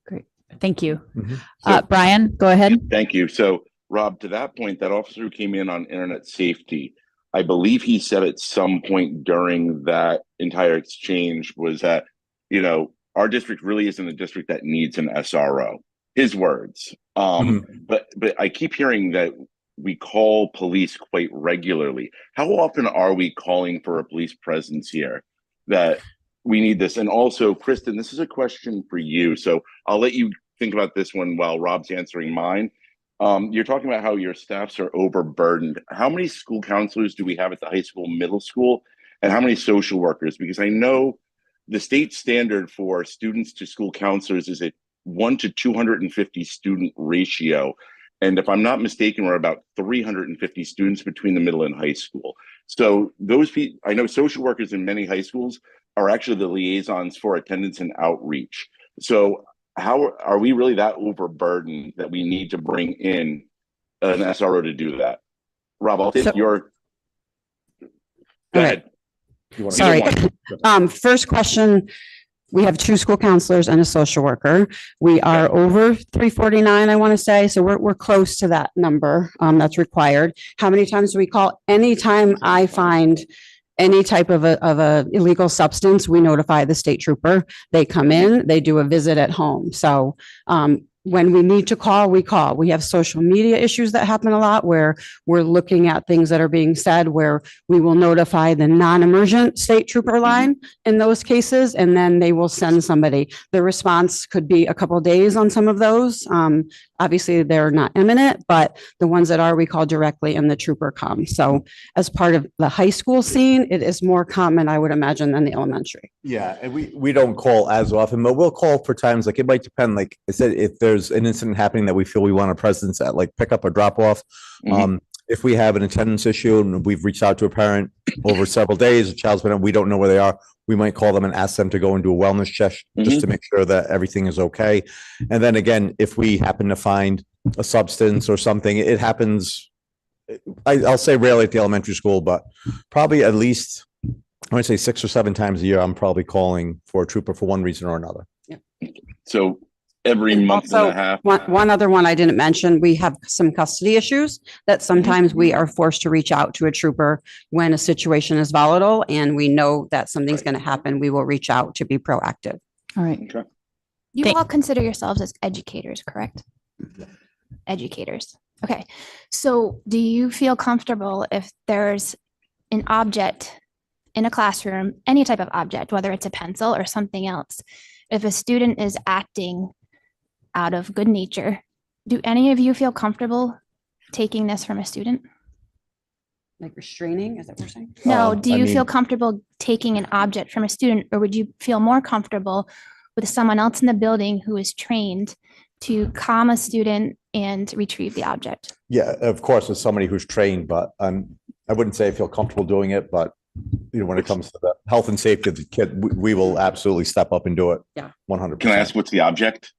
Great. Thank you. Mm-hmm. Brian, go ahead. Thank you. So Rob, to that point, that officer who came in on internet safety, I believe he said at some point during that entire exchange was that, our district really isn't a district that needs an SRO. His words. But I keep hearing that we call police quite regularly. How often are we calling for a police presence here that we need this? And also, Kristen, this is a question for you. So I'll let you think about this one while Rob's answering mine. You're talking about how your staffs are overburdened. How many school counselors do we have at the high school, middle school, and how many social workers? Because I know the state standard for students to school counselors is a 1 to 250 student ratio. And if I'm not mistaken, we're about 350 students between the middle and high school. So those people, I know social workers in many high schools are actually the liaisons for attendance and outreach. So how are we really that overburdened that we need to bring in an SRO to do that? Rob, I'll take your. Go ahead. Sorry. First question. We have 2 school counselors and a social worker. We are over 349, I want to say. So we're close to that number that's required. How many times do we call? Anytime I find any type of a illegal substance, we notify the state trooper. They come in, they do a visit at home. So when we need to call, we call. We have social media issues that happen a lot where we're looking at things that are being said, where we will notify the non-emergent state trooper line in those cases, and then they will send somebody. The response could be a couple of days on some of those. Obviously, they're not imminent, but the ones that are, we call directly and the trooper comes. So as part of the high school scene, it is more common, I would imagine, than the elementary. Yeah, and we don't call as often, but we'll call for times, like it might depend, like I said, if there's an incident happening that we feel we want a presence at, like pick up or drop off. If we have an attendance issue and we've reached out to a parent over several days, a child's been, we don't know where they are, we might call them and ask them to go and do a wellness check just to make sure that everything is okay. And then again, if we happen to find a substance or something, it happens, I'll say rarely at the elementary school, but probably at least, I would say 6 or 7 times a year, I'm probably calling for a trooper for one reason or another. So every month and a half. One other one I didn't mention, we have some custody issues that sometimes we are forced to reach out to a trooper when a situation is volatile and we know that something's going to happen. We will reach out to be proactive. All right. Okay. You all consider yourselves as educators, correct? Educators. Okay. So do you feel comfortable if there's an object in a classroom, any type of object, whether it's a pencil or something else, if a student is acting out of good nature, do any of you feel comfortable taking this from a student? Like restraining, is that what we're saying? No, do I you feel mean- comfortable taking an object from a student, or would you feel more comfortable with someone else in the building who is trained to calm a student and retrieve the object? Yeah, of course, as somebody who's trained, but I wouldn't say I feel comfortable doing it, but when it comes to the health and safety of the kid, we will absolutely step up and do it. Yeah. 100%. Can I ask what's the object?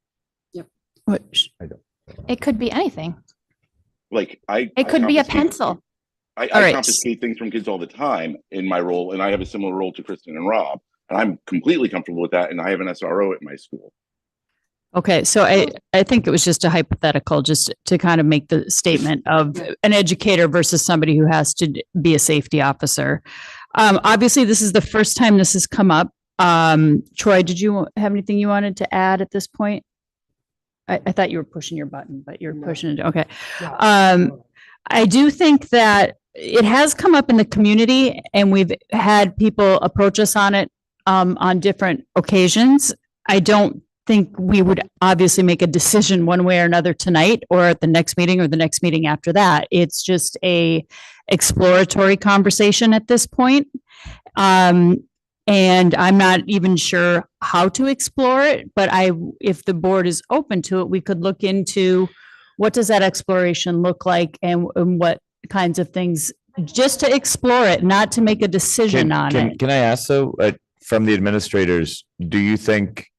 Which, It could be anything. Like It could be a pencil. I All right. confiscate things from kids all the time in my role, and I have a similar role to Kristen and Rob, and I'm completely comfortable with that. And I have an SRO at my school. okay, so I think it was just a hypothetical, just to kind of make the statement of an educator versus somebody who has to be a safety officer. Obviously, this is the first time this has come up. Troy, did you have anything you wanted to add at this point? I thought you were pushing your button, but you're pushing it. Okay. I do think that it has come up in the community, and we've had people approach us on it on different occasions. I don't think we would obviously make a decision one way or another tonight or at the next meeting or the next meeting after that. It's just a exploratory conversation at this point. And I'm not even sure how to explore it, but if the board is open to it, we could look into what does that exploration look like, and what kinds of things, just to explore it, not to make a decision on it. Can I ask though, from the administrators, do you think,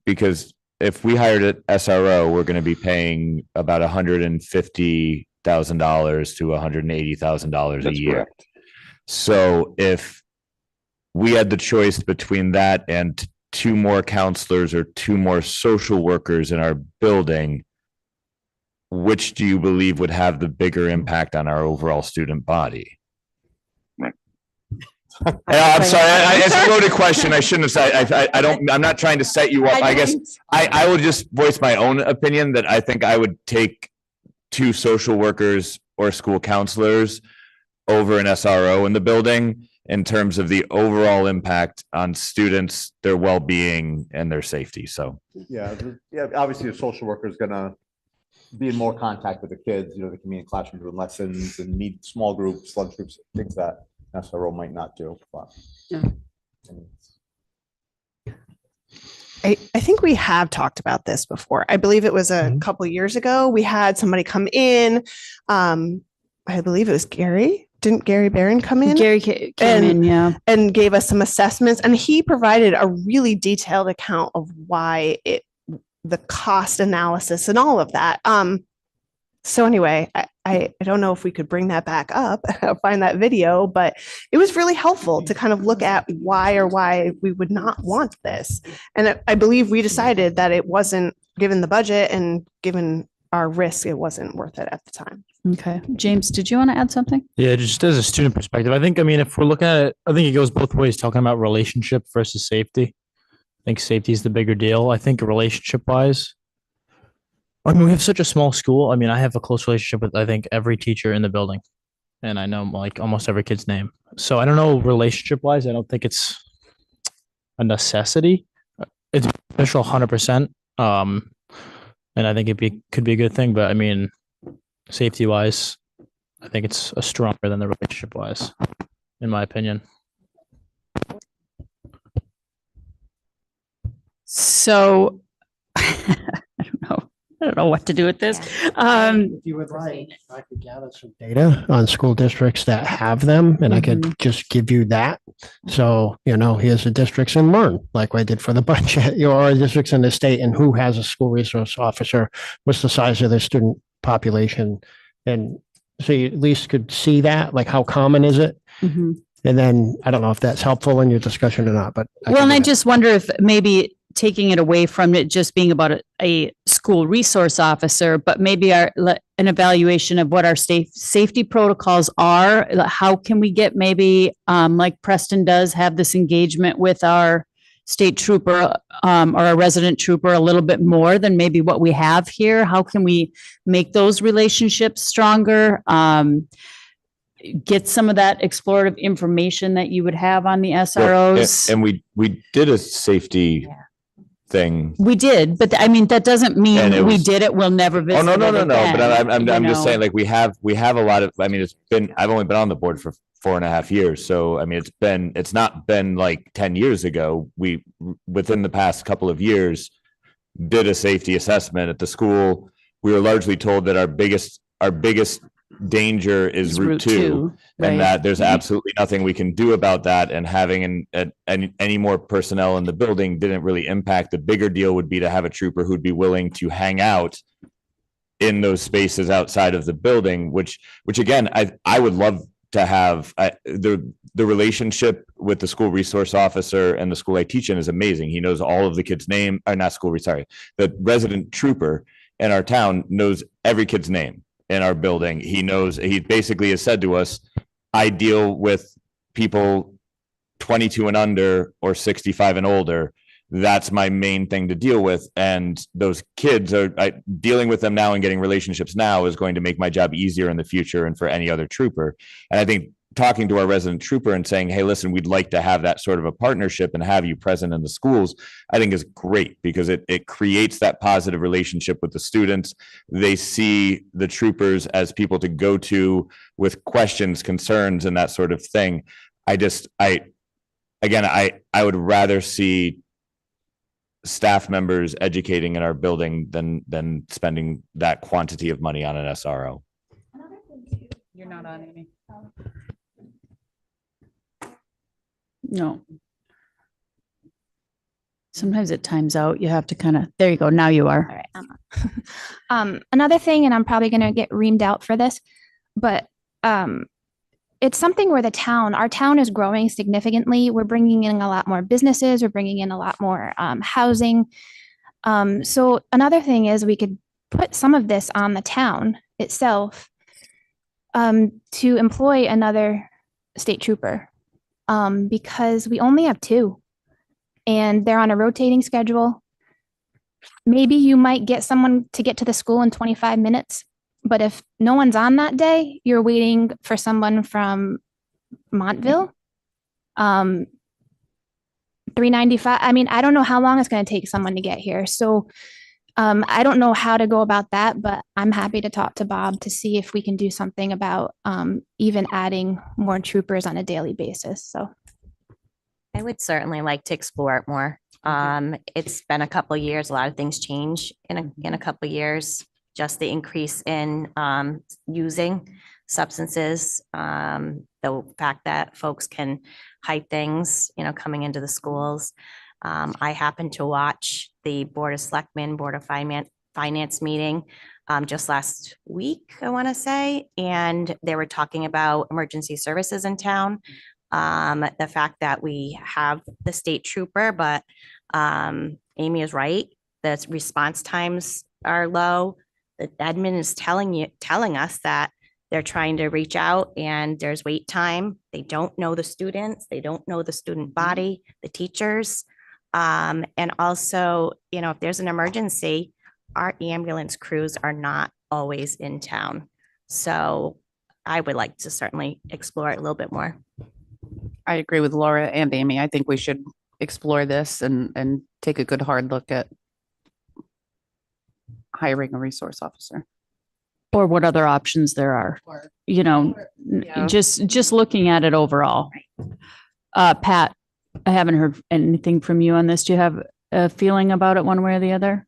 because if we hired an SRO, we're going to be paying about $150,000 to $180,000 a That's year. correct. So if we had the choice between that and 2 more counselors or 2 more social workers in our building, which do you believe would have the bigger impact on our overall student body? Right. I'm sorry. It's a loaded question. I shouldn't have said. I'm not trying to set you up. I guess I will just voice my own opinion that I think I would take 2 social workers or school counselors over an SRO in the building in terms of the overall impact on students, their well-being, and their safety. So Yeah, obviously the social worker is gonna be in more contact with the kids, they can be in classrooms doing lessons and meet small groups, lunch groups, things that SRO might not do, but. Yeah. I think we have talked about this before. I believe it was a couple years ago. We had somebody come in. I believe it was Gary. Didn't Gary Barron come in? Gary came in, yeah. And gave us some assessments, and he provided a really detailed account of why the cost analysis and all of that. So anyway, I don't know if we could bring that back up, find that video, but it was really helpful to kind of look at why we would not want this. And I believe we decided that it wasn't, given the budget and given our risk, it wasn't worth it at the time. Okay. James, did you want to add something? Yeah, just as a student perspective, I think, if we're looking at it, I think it goes both ways, talking about relationship versus safety. I think safety is the bigger deal. I think relationship wise, we have such a small school. I have a close relationship with, I think, every teacher in the building, and I know like almost every kid's name. So I don't know, relationship wise, I don't think it's a necessity. It's beneficial 100%. And I think could be a good thing, but safety wise, I think it's a stronger than the relationship wise, in my opinion. So I don't know what to do with this. If you would like, I could gather some data on school districts that have them, and I could just give you that. So, here's the districts and learn, like I did for the budget, or districts in the state, and who has a school resource officer, what's the size of their student population. And so you at least could see that, like how common is it? And then I don't know if that's helpful in your discussion or not, but. And I just wonder if maybe taking it away from it just being about a school resource officer, but maybe an evaluation of what our safety protocols are. How can we get maybe, like Preston does, have this engagement with our state trooper or a resident trooper a little bit more than maybe what we have here? How can we make those relationships stronger? get some of that explorative information that you would have on the Well, SROs. And we did a safety thing. We did, but I mean, that doesn't mean And it we was- did it. We'll never visit. Oh, no. it But again, I'm you just saying, know? like, we have a lot of, I mean, I've only been on the board for 4.5 years. So, I mean, it's not been like 10 years ago. We, within the past couple of years, did a safety assessment at the school. We were largely told that our biggest danger is Route 2, right. and that there's absolutely nothing we can do about that. And having any more personnel in the building didn't really impact. The bigger deal would be to have a trooper who'd be willing to hang out in those spaces outside of the building, which again, I would love to have. The relationship with the school resource officer and the school I teach in is amazing. He knows all of the kids' name, or not school, sorry, the resident trooper in our town knows every kid's name in our building. He basically has said to us, I deal with people 22 and under or 65 and older. That's my main thing to deal with. And those kids dealing with them now and getting relationships now is going to make my job easier in the future and for any other trooper. And I think talking to our resident trooper and saying, hey, listen, we'd like to have that sort of a partnership and have you present in the schools, I think is great, because it creates that positive relationship with the students. They see the troopers as people to go to with questions, concerns, and that sort of thing. I would rather see staff members educating in our building than spending that quantity of money on an SRO. You're not on, Amy. No. Sometimes it times out. You have to kind of, there you go. Now you are. All right. Another thing, and I'm probably going to get reamed out for this, but it's something where our town is growing significantly. We're bringing in a lot more businesses. We're bringing in a lot more housing. So another thing is we could put some of this on the town itself to employ another state trooper, because we only have 2 and they're on a rotating schedule. Maybe you might get someone to get to the school in 25 minutes. But if no one's on that day, you're waiting for someone from Montville. 395. I mean, I don't know how long it's going to take someone to get here. So I don't know how to go about that, but I'm happy to talk to Bob to see if we can do something about even adding more troopers on a daily basis. So I would certainly like to explore it more. It's been a couple of years. A lot of things change in a couple of years. Just the increase in using substances, the fact that folks can hide things, coming into the schools. I happened to watch the Board of Selectmen, Board of Finance meeting just last week, I want to say, and they were talking about emergency services in town. The fact that we have the state trooper, but Amy is right. The response times are low. The admin is telling us that they're trying to reach out and there's wait time. They don't know the students. They don't know the student body, the teachers. And also, if there's an emergency, our ambulance crews are not always in town. So I would like to certainly explore it a little bit more. I agree with Laura and Amy. I think we should explore this and take a good hard look at hiring a resource officer. Or what other options there are, just looking at it overall. Pat, I haven't heard anything from you on this. Do you have a feeling about it one way or the other?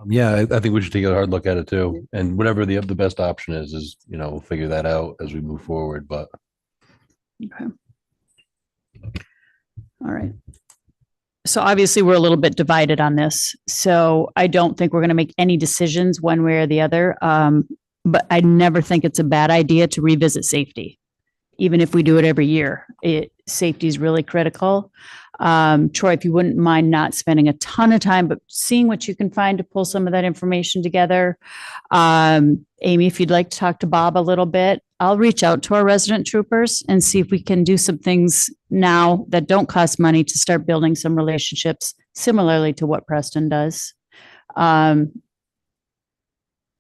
Yeah, I think we should take a hard look at it too. And whatever the best option is, we'll figure that out as we move forward, but. Okay. All right. So obviously we're a little bit divided on this. So I don't think we're going to make any decisions one way or the other. But I never think it's a bad idea to revisit safety. Even if we do it every year, safety is really critical. Troy, if you wouldn't mind not spending a ton of time, but seeing what you can find to pull some of that information together. Amy, if you'd like to talk to Bob a little bit, I'll reach out to our resident troopers and see if we can do some things now that don't cost money to start building some relationships similarly to what Preston does.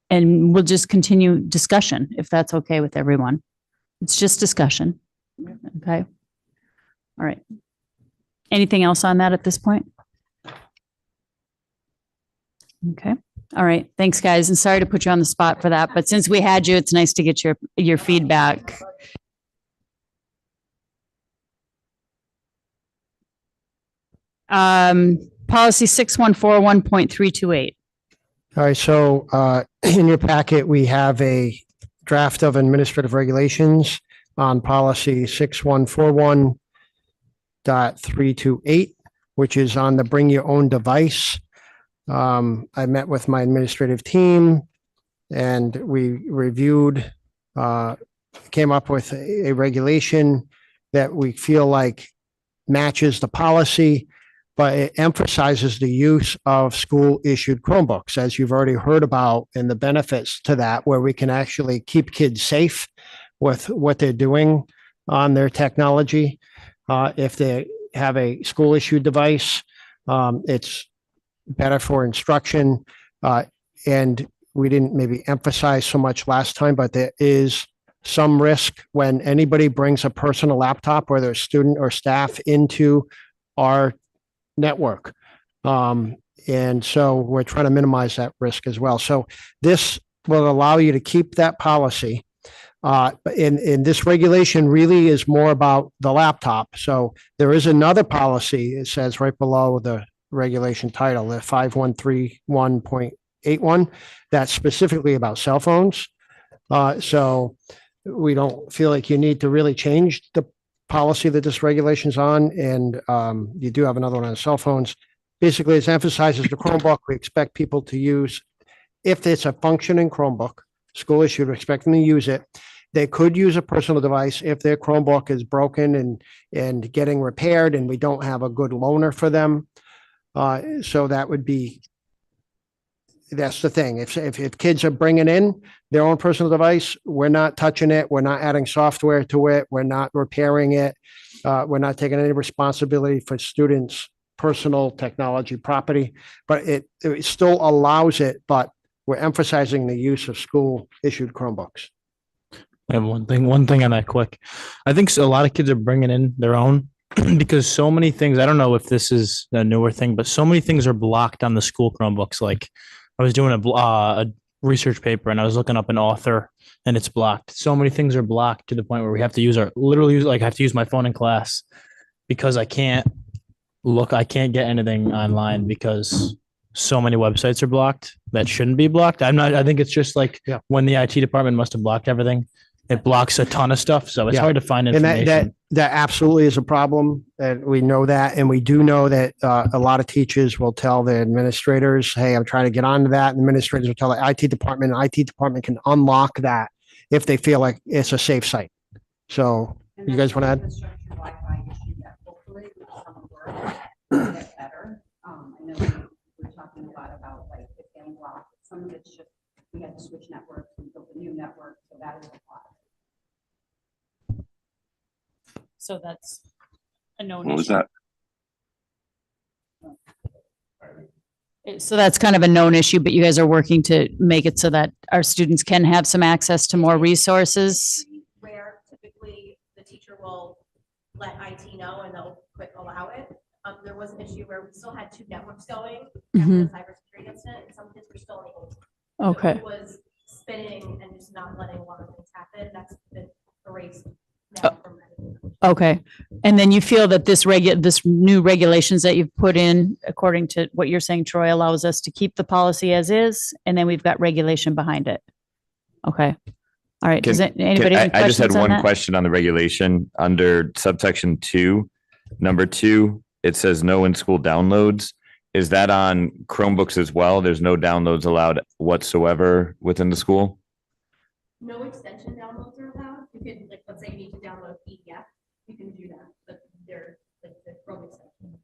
and we'll just continue discussion if that's okay with everyone. It's just discussion. Okay. All right. Anything else on that at this point? Okay. All right. Thanks, guys. And sorry to put you on the spot for that, but since we had you, it's nice to get your feedback. Policy 6141.328. All right, so in your packet, we have a draft of administrative regulations on policy 6141.328, which is on the bring your own device. I met with my administrative team and we reviewed, came up with a regulation that we feel like matches the policy, but it emphasizes the use of school issued Chromebooks, as you've already heard about, and the benefits to that, where we can actually keep kids safe with what they're doing on their technology. If they have a school issued device, it's better for instruction. And we didn't maybe emphasize so much last time, but there is some risk when anybody brings a personal laptop, whether a student or staff, into our network. And so we're trying to minimize that risk as well. So this will allow you to keep that policy. And this regulation really is more about the laptop. So there is another policy, it says right below the regulation title, the 5131.81, that's specifically about cell phones. So we don't feel like you need to really change the policy that this regulation's on, and you do have another one on cell phones. Basically, it emphasizes the Chromebook. We expect people to use, if it's a functioning Chromebook, school issued, we expect them to use it. They could use a personal device if their Chromebook is broken and getting repaired, and we don't have a good loaner for them. So that would be, that's the thing. If kids are bringing in their own personal device, we're not touching it. We're not adding software to it. We're not repairing it. We're not taking any responsibility for students' personal technology property, but it still allows it, but we're emphasizing the use of school issued Chromebooks. I have one thing on that quick. I think a lot of kids are bringing in their own because so many things, I don't know if this is a newer thing, but so many things are blocked on the school Chromebooks. Like I was doing a research paper and I was looking up an author and it's blocked. So many things are blocked to the point where we have to use I have to use my phone in class because I can't get anything online because so many websites are blocked that shouldn't be blocked. I think it's just like when the IT department must have blocked everything. It blocks a ton of stuff. So it's hard to find information. And that absolutely is a problem. And we know that. And we do know that a lot of teachers will tell their administrators, hey, I'm trying to get onto that. And administrators will tell the IT department, and IT department can unlock that if they feel like it's a safe site. So you guys want to add? Better. I know we're talking a lot about like it getting blocked. Some of it's just we had to switch networks and build a new network, so that is a lot. So that's a known What was issue. that? So that's kind of a known issue, but you guys are working to make it so that our students can have some access to more resources. Where typically the teacher will let IT know and they'll allow it. There was an issue where we still had two networks going after the cybersecurity incident, and some kids were still able to. So Okay. it was spinning and just not letting a lot of things happen. That's been erased now from Okay. And then you feel that this new regulations that you've put in, according to what you're saying, Troy, allows us to keep the policy as is, and then we've got regulation behind it. Okay. All right. Does anybody have any I just had questions on one that? question on the regulation under subsection 2, number 2. It says no in-school downloads. Is that on Chromebooks as well? There's no downloads allowed whatsoever within the school? no extension downloads are allowed. You can, like, let's say you need to download a PDF, you can do that, but they're like the Chrome extension.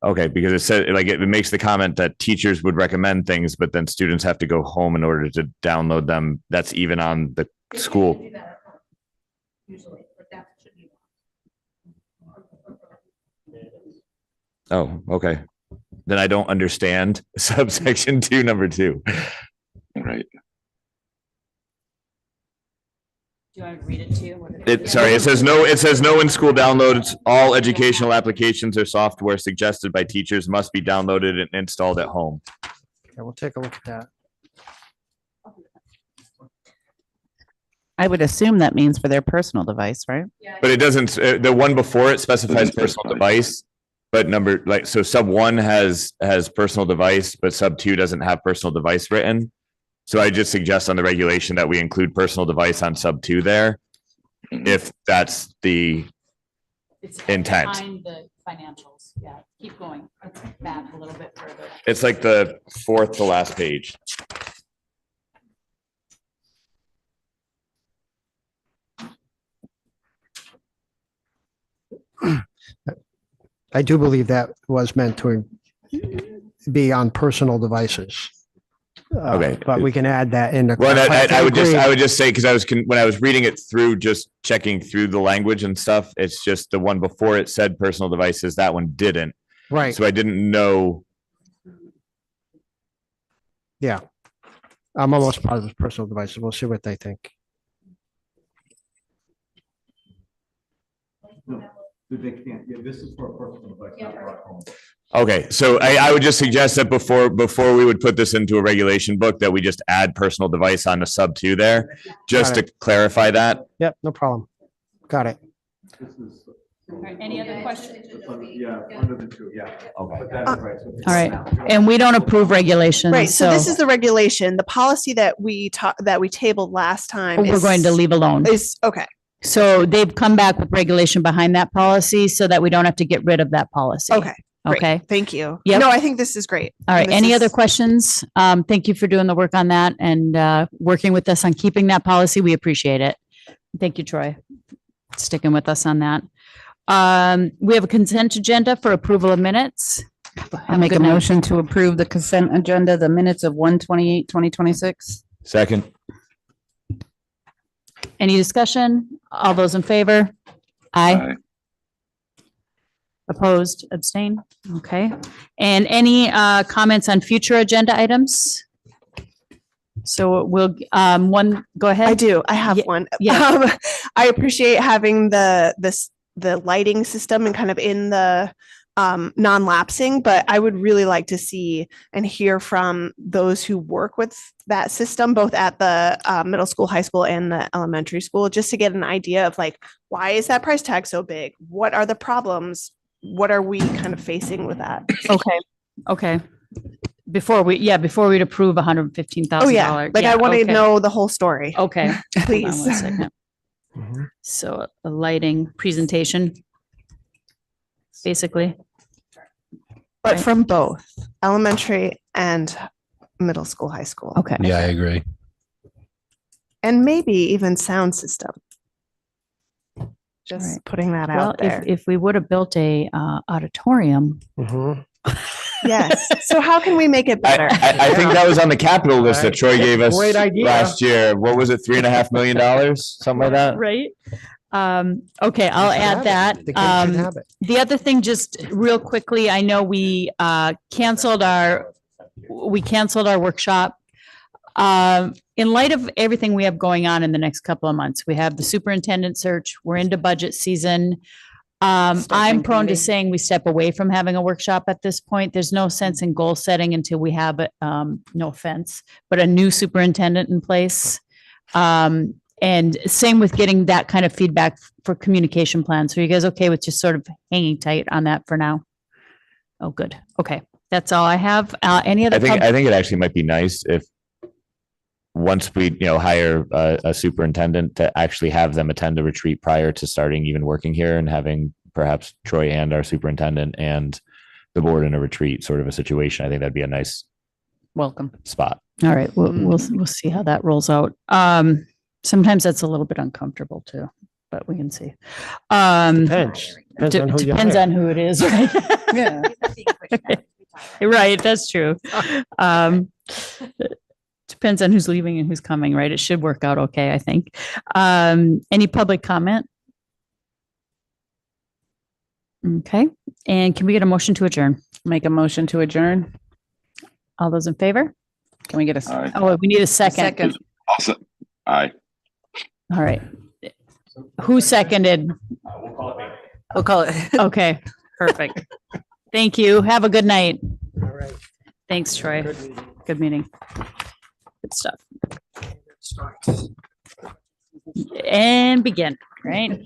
Okay, because it said like it makes the comment that teachers would recommend things, but then students have to go home in order to download them. That's even on the school. Do that at home, usually, but that should be. Oh, okay. Then I don't understand subsection 2, number 2. Right. Do you want to read it to you? It says no in-school downloads. All educational applications or software suggested by teachers must be downloaded and installed at home. Okay, we'll take a look at that. I would assume that means for their personal device, right? But it doesn't, the one before it specifies personal device, but so sub 1 has personal device, but sub 2 doesn't have personal device written. So I just suggest on the regulation that we include personal device on sub 2 there, if that's the intent. Behind the financials, yeah, keep going, back a little bit further. It's like the 4th to last page. I do believe that was meant to be on personal devices. Okay. But we can add that in. Well, I would just say, because when I was reading it through, just checking through the language and stuff, it's just the one before it said personal devices, that one didn't. Right. So I didn't know. Yeah. I'm almost positive personal devices. We'll see what they think. They can't, this is for a personal device, not for our home. Okay, so I would just suggest that before we would put this into a regulation book, that we just add personal device on the sub 2 there, just to clarify that. Yep, no problem. Got it. Any other questions? Yeah, under the 2, yeah. Okay. All right, and we don't approve regulations. Right. So this is the regulation. The policy that we tabled last time. We're going to leave alone. Is okay. So they've come back with regulation behind that policy so that we don't have to get rid of that policy. Okay. Great. Okay. Thank you. Yep. No, I think this is great. All right. This Any is- other questions? Thank you for doing the work on that and working with us on keeping that policy. We appreciate it. Thank you, Troy, sticking with us on that. We have a consent agenda for approval of minutes. I make a motion to approve the consent agenda, the minutes of 1/28/2026. Second. Any discussion? All those in favor? Aye. Opposed, abstain? Okay. And any comments on future agenda items? So we'll, go ahead. I do. I have one. yeah. I appreciate having the lighting system and kind of in the non-lapsing, but I would really like to see and hear from those who work with that system, both at the middle school, high school, and the elementary school, just to get an idea of like, why is that price tag so big? What are the problems? What are we kind of facing with that? Okay. Okay. Before we'd approve $115,000. Oh yeah. Like I want to know the whole story. Okay. Please. Hold on 1 second. So a lighting presentation, basically. But from both elementary and middle school, high school. Okay. Yeah, I agree. And maybe even sound system. Just Right. putting that Well, out there. if we would have built a auditorium. Yes. So how can we make it better? I think that was on the capital list that Troy gave us Great idea. last year. What was it? $3.5 million, something like that? Right. Okay, I'll add that. The kids should have it. The other thing, just real quickly, I know we canceled our workshop. In light of everything we have going on in the next couple of months, we have the superintendent search, we're into budget season. I'm prone to saying we step away from having a workshop at this point. There's no sense in goal setting until we have, no offense, but a new superintendent in place. And same with getting that kind of feedback for communication plans. So you guys okay with just sort of hanging tight on that for now? Oh, good. Okay. That's all I have. Any other? I think it actually might be nice if once we, hire a superintendent to actually have them attend a retreat prior to starting even working here and having perhaps Troy and our superintendent and the board in a retreat sort of a situation. I think that'd be a nice welcome spot. All right. We'll see how that rolls out. Sometimes that's a little bit uncomfortable too, but we can see. Depends. Depends on who it is, right? Yeah. Right. That's true. Depends on who's leaving and who's coming, right? It should work out okay, I think. Any public comment? Okay. And can we get a motion to adjourn? Make a motion to adjourn. All those in favor? Can we get a? Aye. Oh, we need a second. Second. Awesome. Aye. All right. Who seconded? We'll call it. We'll call it. Okay, perfect. Thank you. Have a good night. All right. Thanks, Troy. Good meeting. Good stuff. And begin, right?